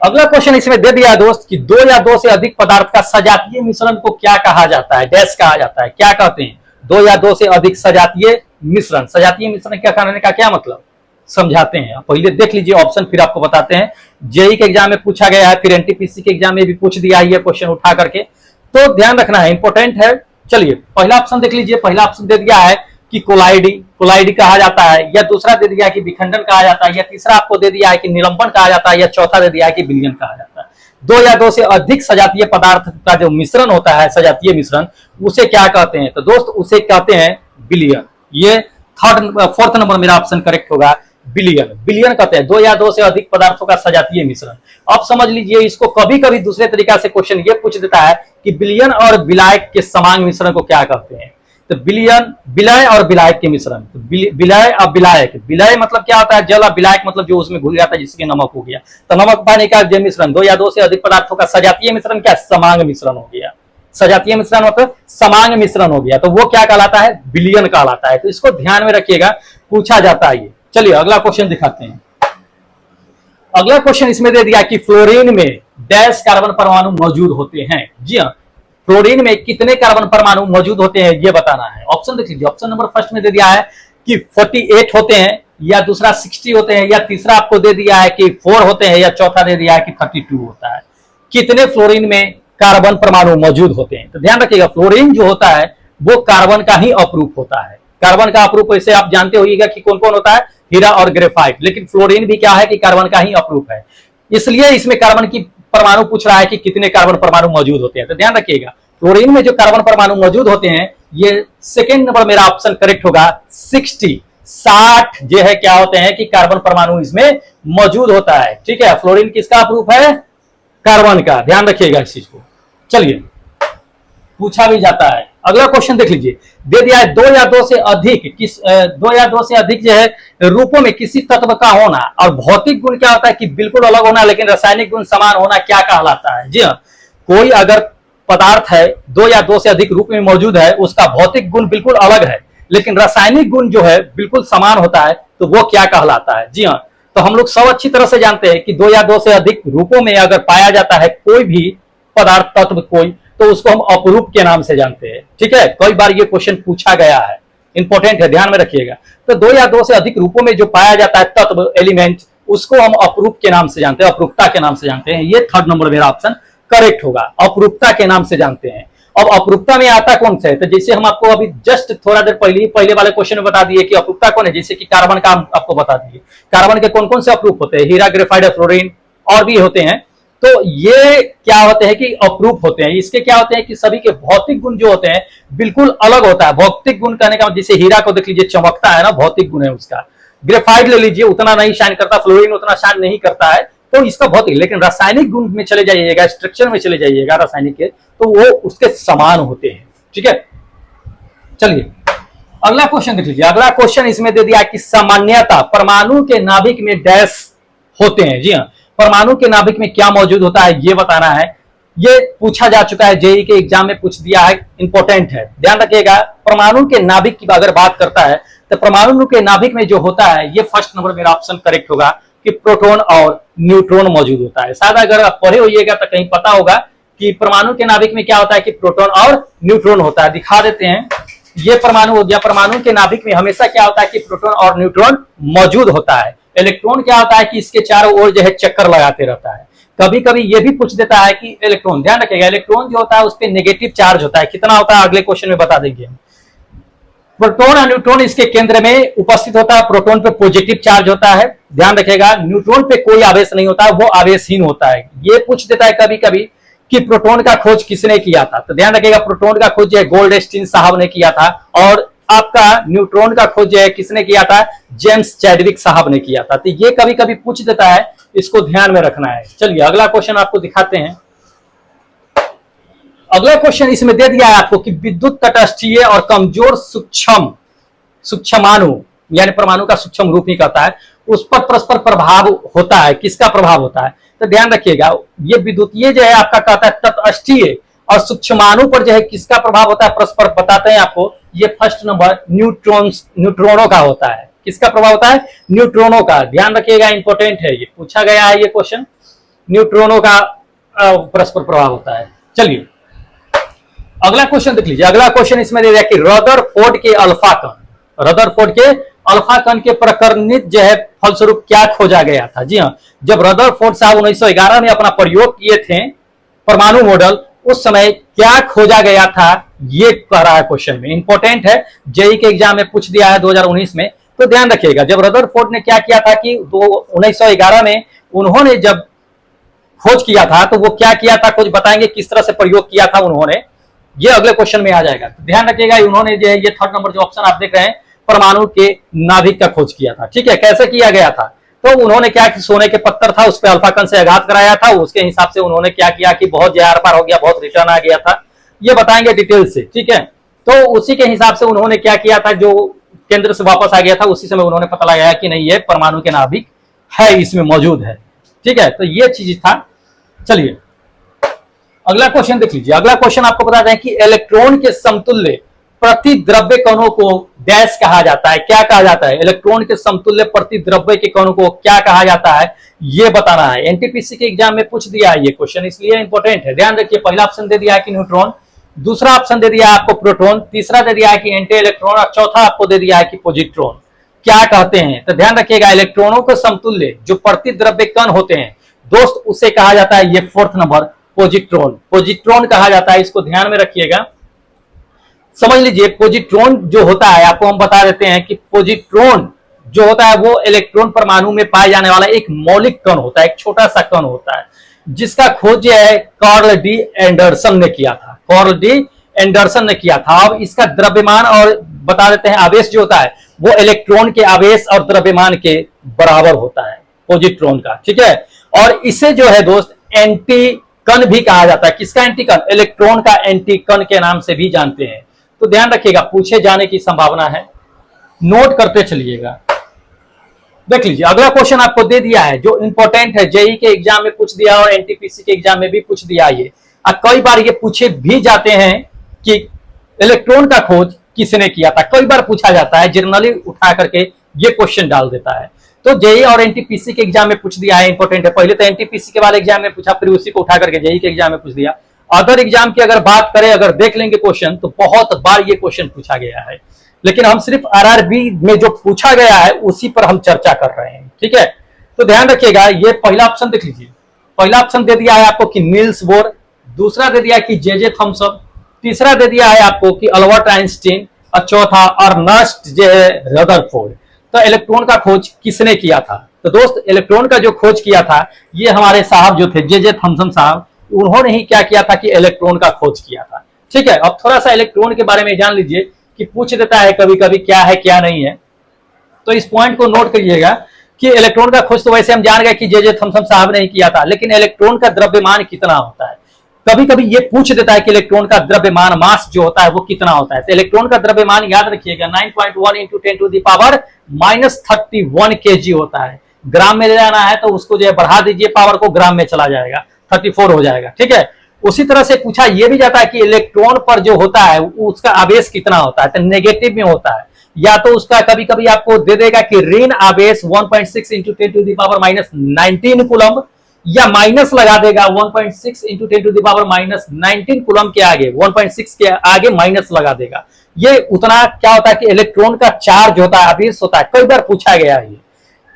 अगला क्वेश्चन इसमें दे दिया है दोस्त कि 2 या 2 से अधिक पदार्थ का सजातीय मिश्रण को क्या कहा जाता है, डैश कहा जाता है। क्या कहते हैं, 2 या 2 से अधिक सजातीय मिश्रण। सजातीय मिश्रण क्या करने का क्या मतलब समझाते हैं, पहले देख लीजिए ऑप्शन, फिर आपको बताते हैं। जेई के एग्जाम में पूछा गया है, फिर एनटीपीसी के एग्जाम में भी पूछ दिया है ये क्वेश्चन उठा करके, तो ध्यान रखना है, इंपॉर्टेंट है। चलिए पहला ऑप्शन देख लीजिए। पहला ऑप्शन दे दिया है कि कोलाइडी कहा जाता है, या दूसरा दे दिया है कि विखंडन कहा जाता है, या तीसरा आपको दे दिया है कि निलंबन कहा जाता है, या चौथा दे दिया है कि विलयन कहा जाता है। 2 या 2 से अधिक सजातीय पदार्थ का जो मिश्रण होता है, सजातीय मिश्रण, उसे क्या कहते हैं, तो दोस्त उसे कहते हैं विलयन। ये फोर्थ नंबर मेरा ऑप्शन करेक्ट होगा, विलयन कहते हैं 2 या 2 से अधिक पदार्थों का सजातीय मिश्रण। अब समझ लीजिए, इसको कभी कभी दूसरे तरीका से क्वेश्चन ये पूछ देता है कि विलयन और विलायक के समांग मिश्रण को क्या कहते हैं। तो विलय और विलायक के मिश्रण, तो विलय और विलायक, विलय मतलब क्या होता है, जल, और विलायक मतलब जो उसमें घुल जाता है जिसके नमक हो गया, तो नमक पानी का जो मिश्रण, 2 या 2 से अधिक पदार्थों का सजातीय मिश्रण क्या, समांग मिश्रण हो गया। सजातीय मिश्रण मतलब समांग मिश्रण हो गया, तो वो क्या कहलाता है, विलयन कहलाता है। तो इसको ध्यान में रखिएगा, पूछा जाता है ये। चलिए अगला क्वेश्चन दिखाते हैं। अगला क्वेश्चन इसमें दे दिया कि फ्लोरीन में डैश कार्बन परमाणु मौजूद होते हैं। जी हाँ, फ्लोरीन में कितने कार्बन परमाणु मौजूद होते हैं ये बताना है। ऑप्शन देख लीजिए, ऑप्शन नंबर फर्स्ट में दे दिया है कि 48 होते हैं, या दूसरा 60 होते हैं, या तीसरा आपको दे दिया है कि 4 होते हैं, या चौथा दे दिया है कि 32 होता है। कितने फ्लोरीन में कार्बन परमाणु मौजूद होते हैं, तो ध्यान रखिएगा, फ्लोरीन जो होता है वो कार्बन का ही अपरूप होता है। कार्बन का अपरूप वैसे आप जानते होइएगा कि कौन कौन होता है, हीरा और ग्रेफाइट, लेकिन फ्लोरीन भी क्या है कि कार्बन का ही अपरूप है, इसलिए इसमें कार्बन की परमाणु पूछ रहा है कि कितने कार्बन परमाणु मौजूद होते हैं। तो ध्यान रखिएगा, फ्लोरीन में जो कार्बन परमाणु मौजूद होते हैं, ये सेकेंड नंबर मेरा ऑप्शन करेक्ट होगा, 60 जो है क्या होते हैं कि कार्बन परमाणु इसमें मौजूद होता है। ठीक है, फ्लोरीन किसका अपरूप है, कार्बन का, ध्यान रखिएगा इस चीज को। चलिए पूछा भी जाता है। अगला क्वेश्चन देख लीजिए, दे दिया है 2 या 2 से अधिक 2 या 2 से अधिक जो है रूपों में किसी तत्व का होना, और भौतिक गुण क्या होता है कि बिल्कुल अलग होना लेकिन रासायनिक गुण समान होना, क्या कहलाता है। जी हाँ, कोई अगर पदार्थ है 2 या 2 से अधिक रूप में मौजूद है, उसका भौतिक गुण बिल्कुल अलग है लेकिन रासायनिक गुण जो है बिल्कुल समान होता है, तो वो क्या कहलाता है। जी हाँ, तो हम लोग सब अच्छी तरह से जानते हैं कि 2 या 2 से अधिक रूपों में अगर पाया जाता है कोई भी पदार्थ, तत्व कोई, तो उसको हम अपरूप के नाम से जानते हैं। ठीक है, कई बार ये क्वेश्चन पूछा गया है, इंपॉर्टेंट है, ध्यान में रखिएगा। तो 2 या 2 से अधिक रूपों में जो पाया जाता है तत्व, एलिमेंट, उसको हम अपरूप के नाम से जानते हैं, अपरूपता के नाम से जानते हैं। ये थर्ड नंबर मेरा ऑप्शन करेक्ट होगा, अपरूपता के नाम से जानते हैं। अब अपरूपता में आता कौन सा है, तो जैसे हम आपको अभी जस्ट थोड़ा देर पहले वाले क्वेश्चन में बता दिए कि अपरूपता कौन है, जैसे कि कार्बन का आपको बता दिए, कार्बन के कौन कौन से अपरूप होते हैं, हीरा, ग्रेफाइट, फ्लोरीन और भी होते हैं। तो ये क्या होते हैं कि अपरूप होते हैं। इसके क्या होते हैं कि सभी के भौतिक गुण जो होते हैं बिल्कुल अलग होता है। भौतिक गुण कहने का जैसे हीरा को देख लीजिए, चमकता है ना, भौतिक गुण है उसका। ग्रेफाइट ले लीजिए, उतना नहीं शाइन करता, फ्लोरीन उतना शाइन नहीं करता है, तो इसका भौतिक, लेकिन रासायनिक गुण में चले जाइएगा, स्ट्रक्चर में चले जाइएगा रासायनिक के, तो वो उसके समान होते हैं। ठीक है, चलिए अगला क्वेश्चन देख लीजिए। अगला क्वेश्चन इसमें दे दिया कि सामान्यतः परमाणु के नाभिक में डैश होते हैं। जी हाँ, परमाणु के नाभिक में क्या मौजूद होता है ये बताना है। ये पूछा जा चुका है, जेई के एग्जाम में पूछ दिया है, इंपॉर्टेंट है, ध्यान रखिएगा। परमाणु के नाभिक की अगर बात करता है तो परमाणु के नाभिक में जो होता है, ये फर्स्ट नंबर मेरा ऑप्शन करेक्ट होगा कि प्रोटॉन और न्यूट्रॉन मौजूद होता है। शायद अगर आप पढ़े होइएगा तो कहीं पता होगा कि परमाणु के नाभिक में क्या होता है कि प्रोटॉन और न्यूट्रॉन होता है। दिखा देते हैं, ये परमाणु हो गया, परमाणु के नाभिक में हमेशा क्या होता है कि प्रोटॉन और न्यूट्रॉन मौजूद होता है। इलेक्ट्रॉन क्या होता है कि इसके चारों ओर जो है चक्कर लगाते रहता है। कभी कभी ये भी पूछ देता है कि इलेक्ट्रॉन, ध्यान रखिएगा, इलेक्ट्रॉन जो होता है उस पर नेगेटिव चार्ज होता है, कितना होता है अगले क्वेश्चन में बता देंगे। प्रोटॉन और न्यूट्रॉन इसके केंद्र में उपस्थित होता है। प्रोटॉन पे पॉजिटिव चार्ज होता है, ध्यान रखिएगा। न्यूट्रॉन पे कोई आवेश नहीं होता है, वो आवेशहीन होता है। ये पूछ देता है कभी कभी कि प्रोटॉन का खोज किसने किया था, तो ध्यान रखिएगा प्रोटॉन का खोज जो है गोल्डस्टीन साहब ने किया था, और आपका न्यूट्रॉन का खोज जो है किसने किया था? जेम्स चैडविक साहब ने किया था। तो ये कभी कभी पूछ देता है, इसको ध्यान में रखना है। चलिए अगला क्वेश्चन आपको दिखाते हैं। अगला क्वेश्चन इसमें दे दिया है आपको कि विद्युत तटस्थीय और कमजोर सूक्ष्माणु यानी परमाणु का सूक्ष्म रूप ही कहता है, उस पर परस्पर प्रभाव होता है। किसका प्रभाव होता है? तो ध्यान रखिएगा, ये विद्युतीय जो है आपका कहता है तटस्थीय और सूक्ष्माणु पर जो है किसका प्रभाव होता है परस्पर बताते हैं आपको। ये फर्स्ट नंबर न्यूट्रॉनों का होता है। किसका प्रभाव होता है? न्यूट्रॉनों का। ध्यान रखिएगा, इंपॉर्टेंट है, ये पूछा गया है ये क्वेश्चन। न्यूट्रॉनों का परस्पर प्रभाव होता है। चलिए अगला क्वेश्चन देख लीजिए। अगला क्वेश्चन इसमें दे दिया कि रदरफोर्ड के अल्फा कण के प्रकरणित जो है फलस्वरूप क्या खोजा गया था? जी हाँ, जब रदरफोर्ड साहब 1911 में अपना प्रयोग किए थे परमाणु मॉडल, उस समय क्या खोजा गया था? ये कह रहा है क्वेश्चन में, इंपॉर्टेंट है, जेई के एग्जाम में पूछ दिया है 2019 में। तो ध्यान रखिएगा, जब रदरफोर्ड ने क्या किया था कि 1911 में उन्होंने जब खोज किया था, तो वो क्या किया था खोज बताएंगे, किस तरह से प्रयोग किया था उन्होंने, ये अगले क्वेश्चन में आ जाएगा। तो ध्यान रखिएगा, उन्होंने जो है ये थर्ड नंबर जो ऑप्शन आप देख रहे हैं, परमाणु के नाभिक का खोज किया था। ठीक है, कैसे किया गया था? तो उन्होंने क्या, सोने के पत्थर था, उस पर अल्फा कण से आघात कराया था, उसके हिसाब से उन्होंने क्या किया कि बहुत आर पार हो गया, बहुत रिटर्न आ गया था, ये बताएंगे डिटेल से। ठीक है, तो उसी के हिसाब से उन्होंने क्या किया था, जो केंद्र से वापस आ गया था, उसी समय उन्होंने पता लगाया कि नहीं, ये परमाणु के नाभिक है, इसमें मौजूद है। ठीक है, तो ये चीज था। चलिए अगला क्वेश्चन देख लीजिए। अगला क्वेश्चन आपको बता दें कि इलेक्ट्रॉन के समतुल्य प्रतिद्रव्य कणों को डैश कहा जाता है। क्या कहा जाता है? इलेक्ट्रॉन के समतुल्य प्रतिद्रव्य के कणों को क्या कहा जाता है, ये बताना है। एनटीपीसी के एग्जाम में पूछ दिया है ये क्वेश्चन, इसलिए इंपॉर्टेंट है। ध्यान रखिए, पहला ऑप्शन दे दिया है कि न्यूट्रॉन, दूसरा ऑप्शन दे दिया है आपको प्रोटॉन, तीसरा दे दिया है कि एंटी इलेक्ट्रॉन, और चौथा आपको दे दिया है कि पॉजिट्रॉन। क्या कहते हैं? तो ध्यान रखिएगा, इलेक्ट्रॉनों के समतुल्य जो प्रतिद्रव्य कण होते हैं दोस्त, उसे कहा जाता है, ये फोर्थ नंबर, पॉजिट्रॉन कहा जाता है। इसको ध्यान में रखिएगा, समझ लीजिए। पॉजिट्रॉन जो होता है, आपको हम बता देते हैं कि पॉजिट्रॉन जो होता है वो इलेक्ट्रॉन परमाणु में पाए जाने वाला एक मौलिक कण होता है, एक छोटा सा कण होता है, जिसका खोज है कार्ल डी एंडरसन ने किया था। कार्ल डी एंडरसन ने किया था। अब इसका द्रव्यमान और बता देते हैं आवेश जो होता है वो इलेक्ट्रॉन के आवेश और द्रव्यमान के बराबर होता है पॉजिट्रॉन का। ठीक है, और इसे जो है दोस्त एंटी कण भी कहा जाता है। किसका एंटी कण? इलेक्ट्रॉन का एंटी कण के नाम से भी जानते हैं। तो ध्यान रखिएगा, पूछे जाने की संभावना है, नोट करते चलिएगा। देख लीजिए अगला क्वेश्चन आपको दे दिया है जो इंपॉर्टेंट है, जेई के एग्जाम में पूछ दिया और एनटीपीसी के एग्जाम में भी पूछ दिया। ये कई बार ये पूछे भी जाते हैं कि इलेक्ट्रॉन का खोज किसने किया था, कई बार पूछा जाता है, जनरली उठा करके ये क्वेश्चन डाल देता है। तो जेई और एनटीपीसी के एग्जाम में पूछ दिया है, इंपॉर्टेंट है। पहले तो एनटीपीसी के बाद एग्जाम में पूछा, फिर उसी को उठा करके जेई के एग्जाम में पूछ दिया। अदर एग्जाम की अगर बात करें, अगर देख लेंगे क्वेश्चन, तो बहुत बार ये क्वेश्चन पूछा गया है, लेकिन हम सिर्फ आरआरबी में जो पूछा गया है उसी पर हम चर्चा कर रहे हैं। ठीक है, तो ध्यान रखिएगा, ये पहला ऑप्शन देख लीजिए। पहला ऑप्शन दे दिया है आपको कि नील्स बोर, दूसरा दे दिया कि जे थॉमसन, तीसरा दे दिया है आपको कि अल्बर्ट आइंस्टीन, और चौथा अर्नेस्ट जो है रदरफोर्ड। तो इलेक्ट्रॉन का खोज किसने किया था? तो दोस्त इलेक्ट्रॉन का जो खोज किया था ये हमारे साहब जो थे जे थॉमसन साहब, उन्होंने ही क्या किया था कि इलेक्ट्रॉन का खोज किया था। ठीक है, अब थोड़ा सा इलेक्ट्रॉन के बारे में जान लीजिए कि पूछ देता है कभी कभी क्या है क्या नहीं है, तो इस पॉइंट को नोट करिएगा कि इलेक्ट्रॉन का खोज तो वैसे हम जान गए कि जे थॉमसन साहब ने ही किया था, लेकिन इलेक्ट्रॉन का द्रव्यमान कितना होता है, कभी कभी ये पूछ देता है कि इलेक्ट्रॉन का द्रव्यमान मास जो होता है वो कितना होता है। तो इलेक्ट्रॉन का द्रव्यमान याद रखिएगा 9.1 into 10 to the power -31 kg होता है। ग्राम में ले जाना है तो उसको जो है बढ़ा दीजिए, पावर को ग्राम में चला जाएगा, 34 हो जाएगा। ठीक है, उसी तरह से पूछा यह भी जाता है कि इलेक्ट्रॉन पर जो होता है उसका आवेश कितना होता है, तो नेगेटिव में होता है, या तो उसका कभी कभी आपको दे देगा कि ऋण आवेश 1.6 into 10 to the power -19 coulomb, या माइनस लगा देगा 1.6 into 10 to the power -19 coulomb के आगे, 1.6 के आगे माइनस लगा देगा। ये उतना क्या होता है कि इलेक्ट्रॉन का चार्ज होता है, आवेश होता है, कई बार पूछा गया है।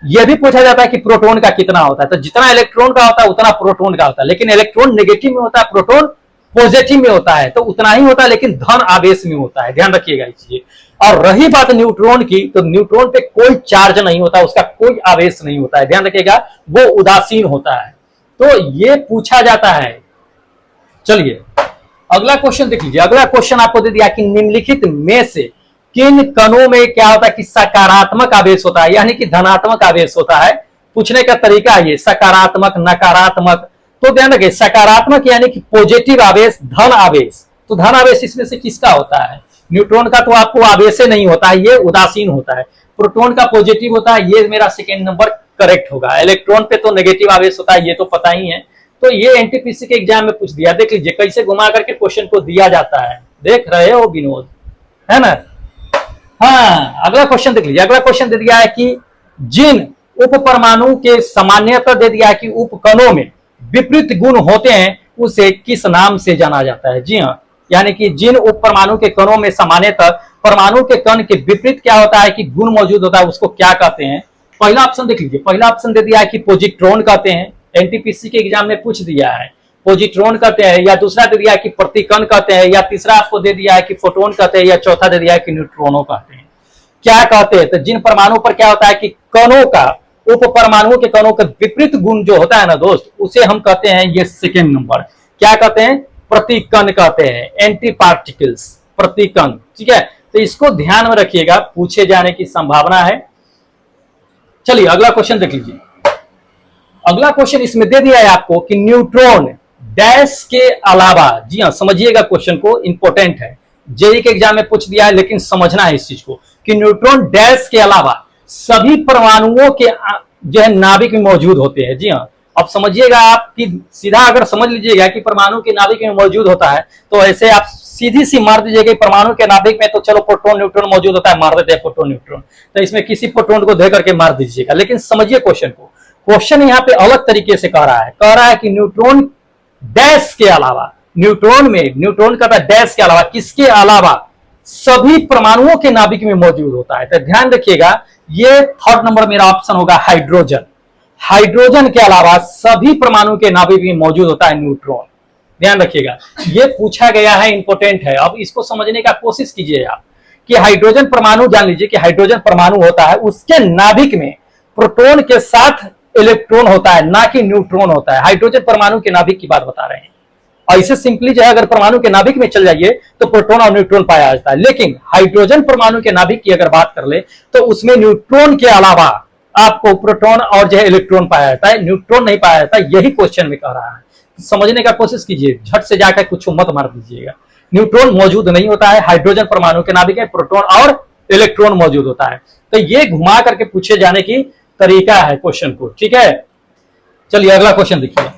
ये भी पूछा जाता है कि प्रोटॉन का कितना होता है, तो जितना इलेक्ट्रॉन का होता है उतना प्रोटॉन का होता है, लेकिन इलेक्ट्रॉन नेगेटिव में होता है, प्रोटॉन पॉजिटिव में होता है, तो उतना ही होता है, लेकिन धन आवेश में होता है। ध्यान रखिएगा इस चीज। और रही बात न्यूट्रॉन की, तो न्यूट्रॉन पे कोई चार्ज नहीं होता, उसका कोई आवेश नहीं होता है, ध्यान रखिएगा, वो उदासीन होता है। तो ये पूछा जाता है। चलिए अगला क्वेश्चन देख लीजिए। अगला क्वेश्चन आपको दे दिया कि निम्नलिखित में से किन कणों में क्या होता है कि सकारात्मक आवेश होता है, यानी कि धनात्मक आवेश होता है। पूछने का तरीका ये सकारात्मक, नकारात्मक। तो ध्यान रखिए, सकारात्मक यानी कि पॉजिटिव आवेश, धन आवेश। तो धन आवेश इसमें से किसका होता है? न्यूट्रॉन का तो आपको आवेश नहीं होता है, ये उदासीन होता है। प्रोटॉन का पॉजिटिव होता है, ये मेरा सेकेंड नंबर करेक्ट होगा। इलेक्ट्रॉन पे तो नेगेटिव आवेश होता है, ये तो पता ही है। तो ये एनटीपीसी के एग्जाम में पूछ दिया, देख लीजिए कैसे घुमा करके क्वेश्चन को दिया जाता है। देख रहे हो विनोद, है ना? हाँ, अगला क्वेश्चन देख लीजिए। अगला क्वेश्चन दे दिया है कि जिन उप परमाणु के सामान्यतः दे दिया है कि उपकणों में विपरीत गुण होते हैं उसे किस नाम से जाना जाता है? जी हाँ, यानी कि जिन उप परमाणु के कणों में सामान्यतः परमाणु के कण के विपरीत क्या होता है कि गुण मौजूद होता है, उसको क्या कहते हैं? पहला ऑप्शन देख लीजिए। पहला ऑप्शन दे दिया है कि पॉजिट्रॉन कहते हैं, एनटीपीसी के एग्जाम में पूछ दिया है, पॉजिट्रॉन कहते हैं। या दूसरा दे दिया है कि प्रतिकण कहते हैं, या तीसरा आपको दे दिया है कि फोटोन कहते हैं, या चौथा दे दिया है कि न्यूट्रॉनों कहते हैं। क्या कहते हैं? तो जिन परमाणु पर क्या होता है कि कणों का, उप परमाणुओं के कणों का विपरीत गुण जो होता है ना दोस्त, उसे हम कहते हैं, ये सेकेंड नंबर क्या कहते हैं? प्रतिकण कहते हैं, एंटी पार्टिकल्स, प्रतिकण। ठीक है, तो इसको ध्यान में रखिएगा, पूछे जाने की संभावना है। चलिए अगला क्वेश्चन देख लीजिए। अगला क्वेश्चन इसमें दे दिया है आपको कि न्यूट्रॉन डैश के अलावा, जी हाँ समझिएगा क्वेश्चन को, इंपॉर्टेंट है, जेईई के एग्जाम में पूछ दिया है, लेकिन समझना है इस चीज को कि न्यूट्रॉन डैश के अलावा सभी परमाणुओं के जो है नाभिक में मौजूद होते हैं। जी हाँ, अब समझिएगा आप कि सीधा अगर समझ लीजिएगा कि परमाणु के नाभिक में मौजूद होता है, तो ऐसे आप सीधी सी मार दीजिएगा परमाणु के नाभिक में तो चलो प्रोटॉन न्यूट्रॉन मौजूद होता है, मार देते हैं प्रोटॉन न्यूट्रॉन। तो इसमें किसी प्रोटॉन को दे करके मार दीजिएगा, लेकिन समझिए क्वेश्चन को। क्वेश्चन यहाँ पे अलग तरीके से कह रहा है कि न्यूट्रॉन डैश के अलावा, न्यूट्रॉन में, न्यूट्रॉन का डैश के अलावा, किसके अलावा? सभी परमाणुओं के नाभिक में मौजूद होता है। तो ध्यान रखिएगा, ये थर्ड नंबर मेरा ऑप्शन होगा, हाइड्रोजन। हाइड्रोजन के अलावा सभी परमाणु के नाभिक में मौजूद होता है न्यूट्रॉन। ध्यान रखिएगा, ये पूछा गया है, इंपॉर्टेंट है। अब इसको समझने का कोशिश कीजिए आप कि हाइड्रोजन परमाणु, जान लीजिए कि हाइड्रोजन परमाणु होता है, उसके नाभिक में प्रोटॉन के साथ इलेक्ट्रॉन होता है, ना कि न्यूट्रॉन होता है। हाइड्रोजन परमाणु के नाभिक की बात बता रहे हैं। ऐसे सिंपली जो है अगर परमाणु के नाभिक में चल जाइए तो प्रोटॉन और न्यूट्रॉन पाया जाता है, लेकिन हाइड्रोजन परमाणु के नाभिक की अगर बात कर ले तो उसमें न्यूट्रॉन के अलावा आपको प्रोटॉन और जो है इलेक्ट्रॉन पाया जाता है, न्यूट्रॉन नहीं पाया जाता। यही क्वेश्चन में कह रहा है, समझने का कोशिश कीजिए, झट से जाकर कुछ मत मार दीजिएगा। न्यूट्रॉन मौजूद नहीं होता है हाइड्रोजन परमाणु के नाभिक में, प्रोटॉन और इलेक्ट्रॉन मौजूद होता है। तो ये घुमा करके पूछे जाने की तरीका है क्वेश्चन को। ठीक है, चलिए अगला क्वेश्चन देखिए।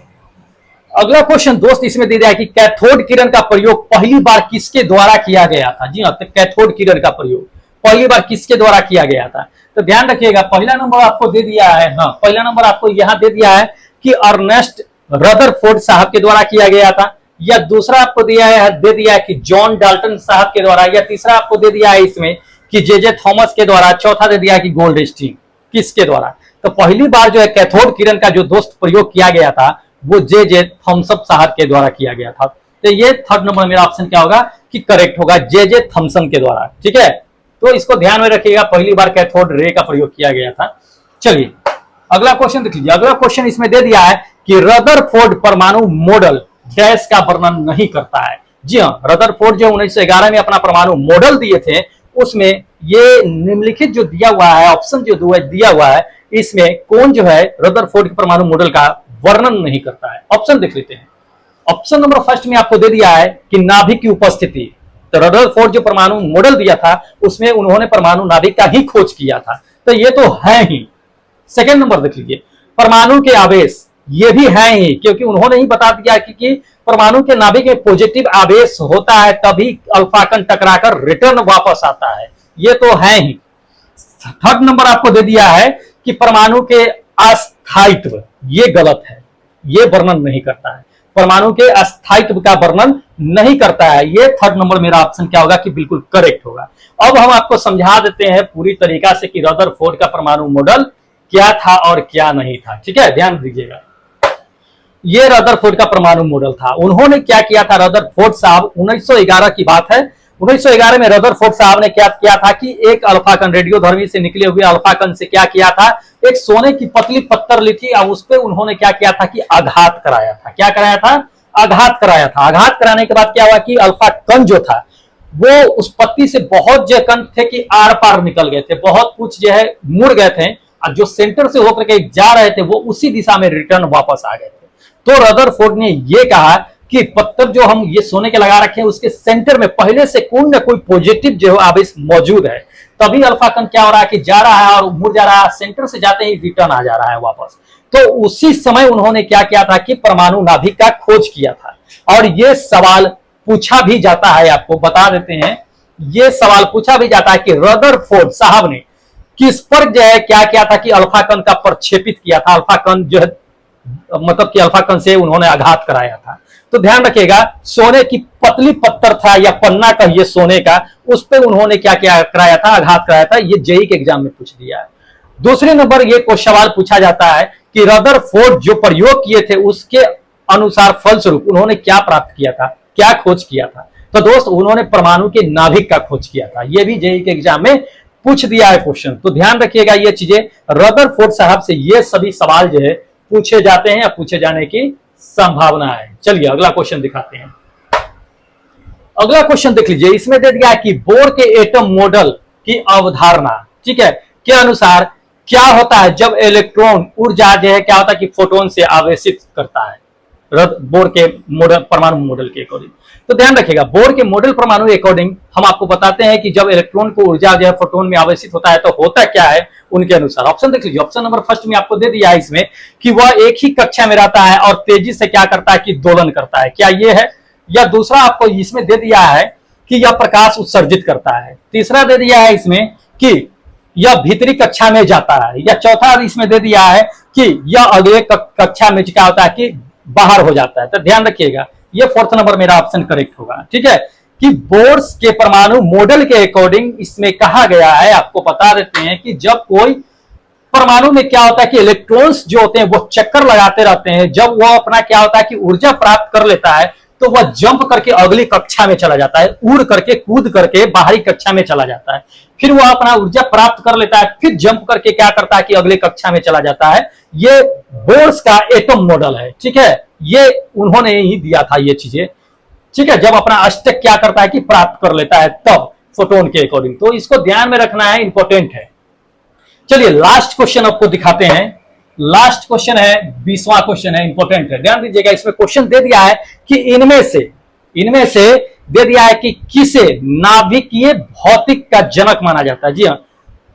अगला क्वेश्चन दोस्त इसमें दे दिया है कि कैथोड किरण का प्रयोग पहली बार किसके द्वारा किया गया था? जी हाँ, तो कैथोड किरण का प्रयोग पहली बार किसके द्वारा किया गया था? तो ध्यान रखिएगा, पहला नंबर आपको दे दिया है, हाँ पहला नंबर आपको यहां दे दिया है कि अर्नेस्ट रदरफोर्ड साहब के द्वारा किया गया था, या दूसरा आपको दे दिया है कि जॉन डाल्टन साहब के द्वारा, या तीसरा आपको दे दिया है इसमें कि जे थॉमस के द्वारा, चौथा दे दिया है कि गोल्डस्टीन किसके द्वारा। तो पहली बार जो है कैथोड किरण का जो दोस्त प्रयोग किया गया था वो जे थॉमसन साहब के द्वारा किया गया था। तो ये थर्ड नंबर मेरा ऑप्शन क्या होगा कि करेक्ट होगा, जे थॉमसन के द्वारा। ठीक है, तो इसको ध्यान में रखिएगा, पहली बार कैथोड रे का प्रयोग किया गया था। चलिए अगला क्वेश्चन देख लीजिए। अगला क्वेश्चन इसमें दे दिया है कि रदरफोर्ड परमाणु मॉडल डैश का वर्णन नहीं करता है। जी हाँ, रदरफोर्ड जो 1911 में अपना परमाणु मॉडल दिए थे, उसमें ये निम्नलिखित जो दिया हुआ है, ऑप्शन जो दिया हुआ है, इसमें कौन जो है रदरफोर्ड परमाणु मॉडल का वर्णन नहीं करता है? ऑप्शन देख लेते हैं। ऑप्शन नंबर फर्स्ट में आपको दे दिया है कि नाभिक की उपस्थिति। तो रदरफोर्ड जो परमाणु मॉडल दिया था उसमें उन्होंने परमाणु नाभिक का ही खोज किया था, तो ये तो है ही। सेकेंड नंबर देख लीजिए, परमाणु के आवेश, ये भी है ही, क्योंकि उन्होंने ही बता दिया कि परमाणु के नाभिक में पॉजिटिव आवेश होता है, तभी अल्फा कण टकराकर रिटर्न वापस आता है, ये तो है ही। थर्ड नंबर आपको दे दिया है कि परमाणु के अस्थायित्व, ये गलत है, ये वर्णन नहीं करता है, परमाणु के अस्थायित्व का वर्णन नहीं करता है। ये थर्ड नंबर मेरा ऑप्शन क्या होगा कि बिल्कुल करेक्ट होगा। अब हम आपको समझा देते हैं पूरी तरीका से कि रदरफोर्ड का परमाणु मॉडल क्या था और क्या नहीं था। ठीक है, ध्यान दीजिएगा, ये रदरफोर्ड का परमाणु मॉडल था। उन्होंने क्या किया था, रदरफोर्ड साहब, 1911 की बात है, 1911 में रदरफोर्ड साहब ने क्या किया था कि एक अल्फा कण, रेडियोधर्मी से निकले हुए अल्फा कण से क्या किया था, एक सोने की पतली पत्थर ली थी और उस पर उन्होंने क्या किया था कि आघात कराया था। क्या कराया था? आघात कराया था। आघात कराने के बाद क्या हुआ कि अल्फा कण जो था वो उस पत्ती से बहुत जो कण थे कि आर पार निकल गए थे, बहुत कुछ जो है मुड़ गए थे, और जो सेंटर से होकर के जा रहे थे वो उसी दिशा में रिटर्न वापस आ गए थे। तो रदरफोर्ड ने ये कहा कि पत्थर जो हम ये सोने के लगा रखे हैं उसके सेंटर में पहले से कोई ना कोई पॉजिटिव जो आवेश मौजूद है, तभी अल्फा कण क्या हो रहा है कि जा रहा है और मुड़ जा रहा है, सेंटर से जाते ही रिटर्न आ जा रहा है वापस। तो उसी समय उन्होंने क्या किया था कि परमाणु नाभिक का खोज किया था। और ये सवाल पूछा भी जाता है, आपको बता देते हैं, ये सवाल पूछा भी जाता है कि रदरफोर्ड साहब ने किस पर जो है क्या किया था कि अल्फा कण का प्रक्षेपित किया था, अल्फा कण जो है मतलब कि अल्फा कण से उन्होंने आघात कराया था। तो ध्यान रखिएगा, सोने की पतली पत्थर था या पन्ना कहिए सोने का, उस पर उन्होंने क्या क्या कराया था, आघात कराया था। ये जेई के एग्जाम में पूछ दिया है। दूसरे नंबर ये को सवाल पूछा जाता है कि रदरफोर्ड जो प्रयोग किए थे उसके अनुसार फलस्वरूप उन्होंने क्या प्राप्त किया था, क्या खोज किया था। तो दोस्त उन्होंने परमाणु के नाभिक का खोज किया था। ये भी जेई के एग्जाम में पूछ दिया है क्वेश्चन। तो ध्यान रखिएगा ये चीजें, रदरफोर्ड साहब से ये सभी सवाल जो है पूछे जाते हैं या पूछे जाने की संभावना है। चलिए अगला क्वेश्चन दिखाते हैं। अगला क्वेश्चन देख लीजिए, इसमें दे दिया है कि बोर के एटम मॉडल की अवधारणा, ठीक है, के अनुसार क्या होता है जब इलेक्ट्रॉन ऊर्जा जो है क्या होता है कि फोटोन से आवेशित करता है, बोर के मॉडल परमाणु मॉडल के अकॉर्डिंग। तो ध्यान रखिएगा, बोर के मॉडल परमाणु अकॉर्डिंग हम आपको बताते हैं कि जब इलेक्ट्रॉन को ऊर्जा जो है फोटोन में आवेशित होता है तो होता क्या है उनके अनुसार। ऑप्शन देख लीजिए, ऑप्शन नंबर फर्स्ट में आपको दे दिया है इसमें कि वह एक ही कक्षा में रहता है और तेजी से क्या करता है कि दोलन करता है, क्या ये है। या दूसरा आपको इसमें दे दिया है कि यह प्रकाश उत्सर्जित करता है। तीसरा दे दिया है इसमें कि यह भीतरी कक्षा में जाता है। या चौथा इसमें दे दिया है कि यह अगले कक्षा में क्या होता है कि बाहर हो जाता है। तो ध्यान रखिएगा, ये फोर्थ नंबर मेरा ऑप्शन करेक्ट होगा, ठीक है, कि बोर्स के परमाणु मॉडल के अकॉर्डिंग इसमें कहा गया है, आपको बता देते हैं कि जब कोई परमाणु में क्या होता है कि इलेक्ट्रॉन्स जो होते हैं वो चक्कर लगाते रहते हैं, जब वह अपना क्या होता है कि ऊर्जा प्राप्त कर लेता है तो वह जंप करके अगली कक्षा में चला जाता है, उड़ करके कूद करके बाहरी कक्षा में चला जाता है, फिर वह अपना ऊर्जा प्राप्त कर लेता है, फिर जंप करके क्या करता है कि अगले कक्षा में चला जाता है। ये बोर्स का एटम मॉडल है, ठीक है, ये उन्होंने ही दिया था ये चीजें, ठीक है, जब अपना अष्टक क्या करता है कि प्राप्त कर लेता है तब फोटोन के अकॉर्डिंग। तो इसको ध्यान में रखना है, इंपॉर्टेंट है। चलिए लास्ट क्वेश्चन आपको दिखाते हैं। लास्ट क्वेश्चन है, 20वां क्वेश्चन है, इंपॉर्टेंट है, ध्यान दीजिएगा। इसमें क्वेश्चन दे दिया है कि इनमें से दे दिया है कि किसे नाभिकीय भौतिक का जनक माना जाता है। जी हाँ,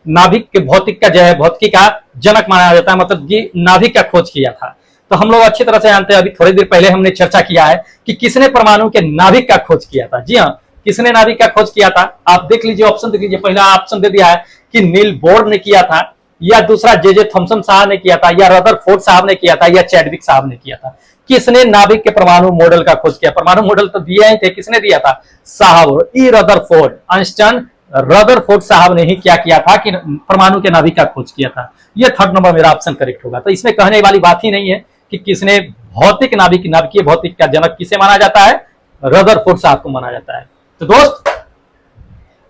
नाभिक के भौतिक का जो है भौतिकी का जनक माना जाता है, मतलब कि नाभिक का खोज किया था। तो हम लोग अच्छी तरह से जानते हैं, अभी थोड़ी देर पहले हमने चर्चा किया है कि किसने परमाणु के नाभिक का खोज किया था। जी हाँ, किसने नाभिक का खोज किया था, आप देख लीजिए, ऑप्शन देख लीजिए। पहला ऑप्शन दे दिया है कि नील बोर ने किया था, या दूसरा जे थॉमसन साहब ने किया था, या रदरफोर्ड साहब ने किया था, या चैडविक साहब ने किया था। किसने नाभिक के परमाणु मॉडल का खोज किया? परमाणु मॉडल तो दिए ही थे, किसने दिया था? साहब ई रदरफोर्ड, आइंस्टाइन रदरफोर्ड साहब ने ही क्या किया था कि परमाणु के नाभिक का खोज किया था। ये थर्ड नंबर मेरा ऑप्शन करेक्ट होगा। तो इसमें कहने वाली बात ही नहीं है कि किसने भौतिक नाभिकीय भौतिक का जनक किसे माना जाता है, रदरफोर्ड साहब को माना जाता है। तो दोस्त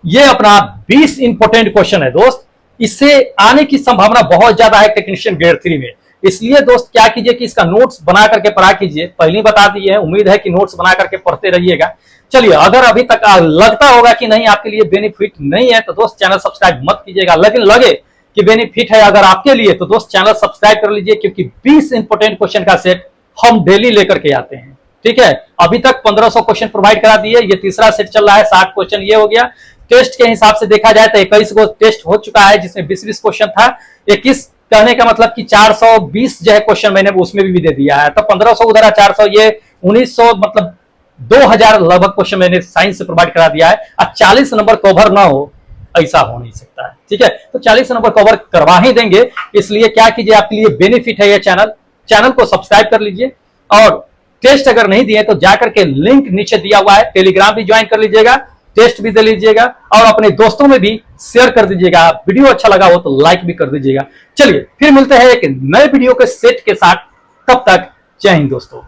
ये अपना 20 इंपोर्टेंट क्वेश्चन है दोस्त, इससे आने की संभावना बहुत ज्यादा है टेक्नीशियन ग्रेड 3 में। इसलिए दोस्त क्या कीजिए कि इसका नोट्स बना करके पढ़ा कीजिए, पहले बता दिए है, उम्मीद है कि नोट्स बना करके पढ़ते रहिएगा। चलिए, अगर अभी तक लगता होगा कि नहीं आपके लिए बेनिफिट नहीं है तो दोस्त चैनल सब्सक्राइब मत कीजिएगा, लेकिन लगे कि बेनिफिट है अगर आपके लिए तो दोस्त चैनल सब्सक्राइब कर लीजिए, क्योंकि 20 इंपोर्टेंट क्वेश्चन का सेट हम डेली लेकर के आते हैं। ठीक है, अभी तक 1500 क्वेश्चन प्रोवाइड करा दिए, ये तीसरा सेट चल रहा है, 60 क्वेश्चन ये हो गया। टेस्ट के हिसाब से देखा जाए तो 21 को टेस्ट हो चुका है, जिसमें 20-20 क्वेश्चन था। 21 कहने का मतलब कि 420 जो है क्वेश्चन मैंने उसमें भी दे दिया है, तो 1500 उधर 400, ये 1900 मतलब 2000 लगभग क्वेश्चन मैंने साइंस से प्रोवाइड करा दिया है। अब 40 नंबर कवर ना हो ऐसा हो नहीं सकता है। ठीक है, तो 40 नंबर कवर करवा ही देंगे, इसलिए क्या कीजिए, आपके लिए बेनिफिट है ये चैनल को सब्सक्राइब कर लीजिए। और टेस्ट अगर नहीं दिए तो जाकर के लिंक नीचे दिया हुआ है, टेलीग्राम भी ज्वाइन कर लीजिएगा, टेस्ट भी दे लीजिएगा और अपने दोस्तों में भी शेयर कर दीजिएगा। वीडियो अच्छा लगा हो तो लाइक भी कर दीजिएगा। चलिए फिर मिलते हैं एक नए वीडियो के सेट के साथ, तब तक जय हिंद दोस्तों।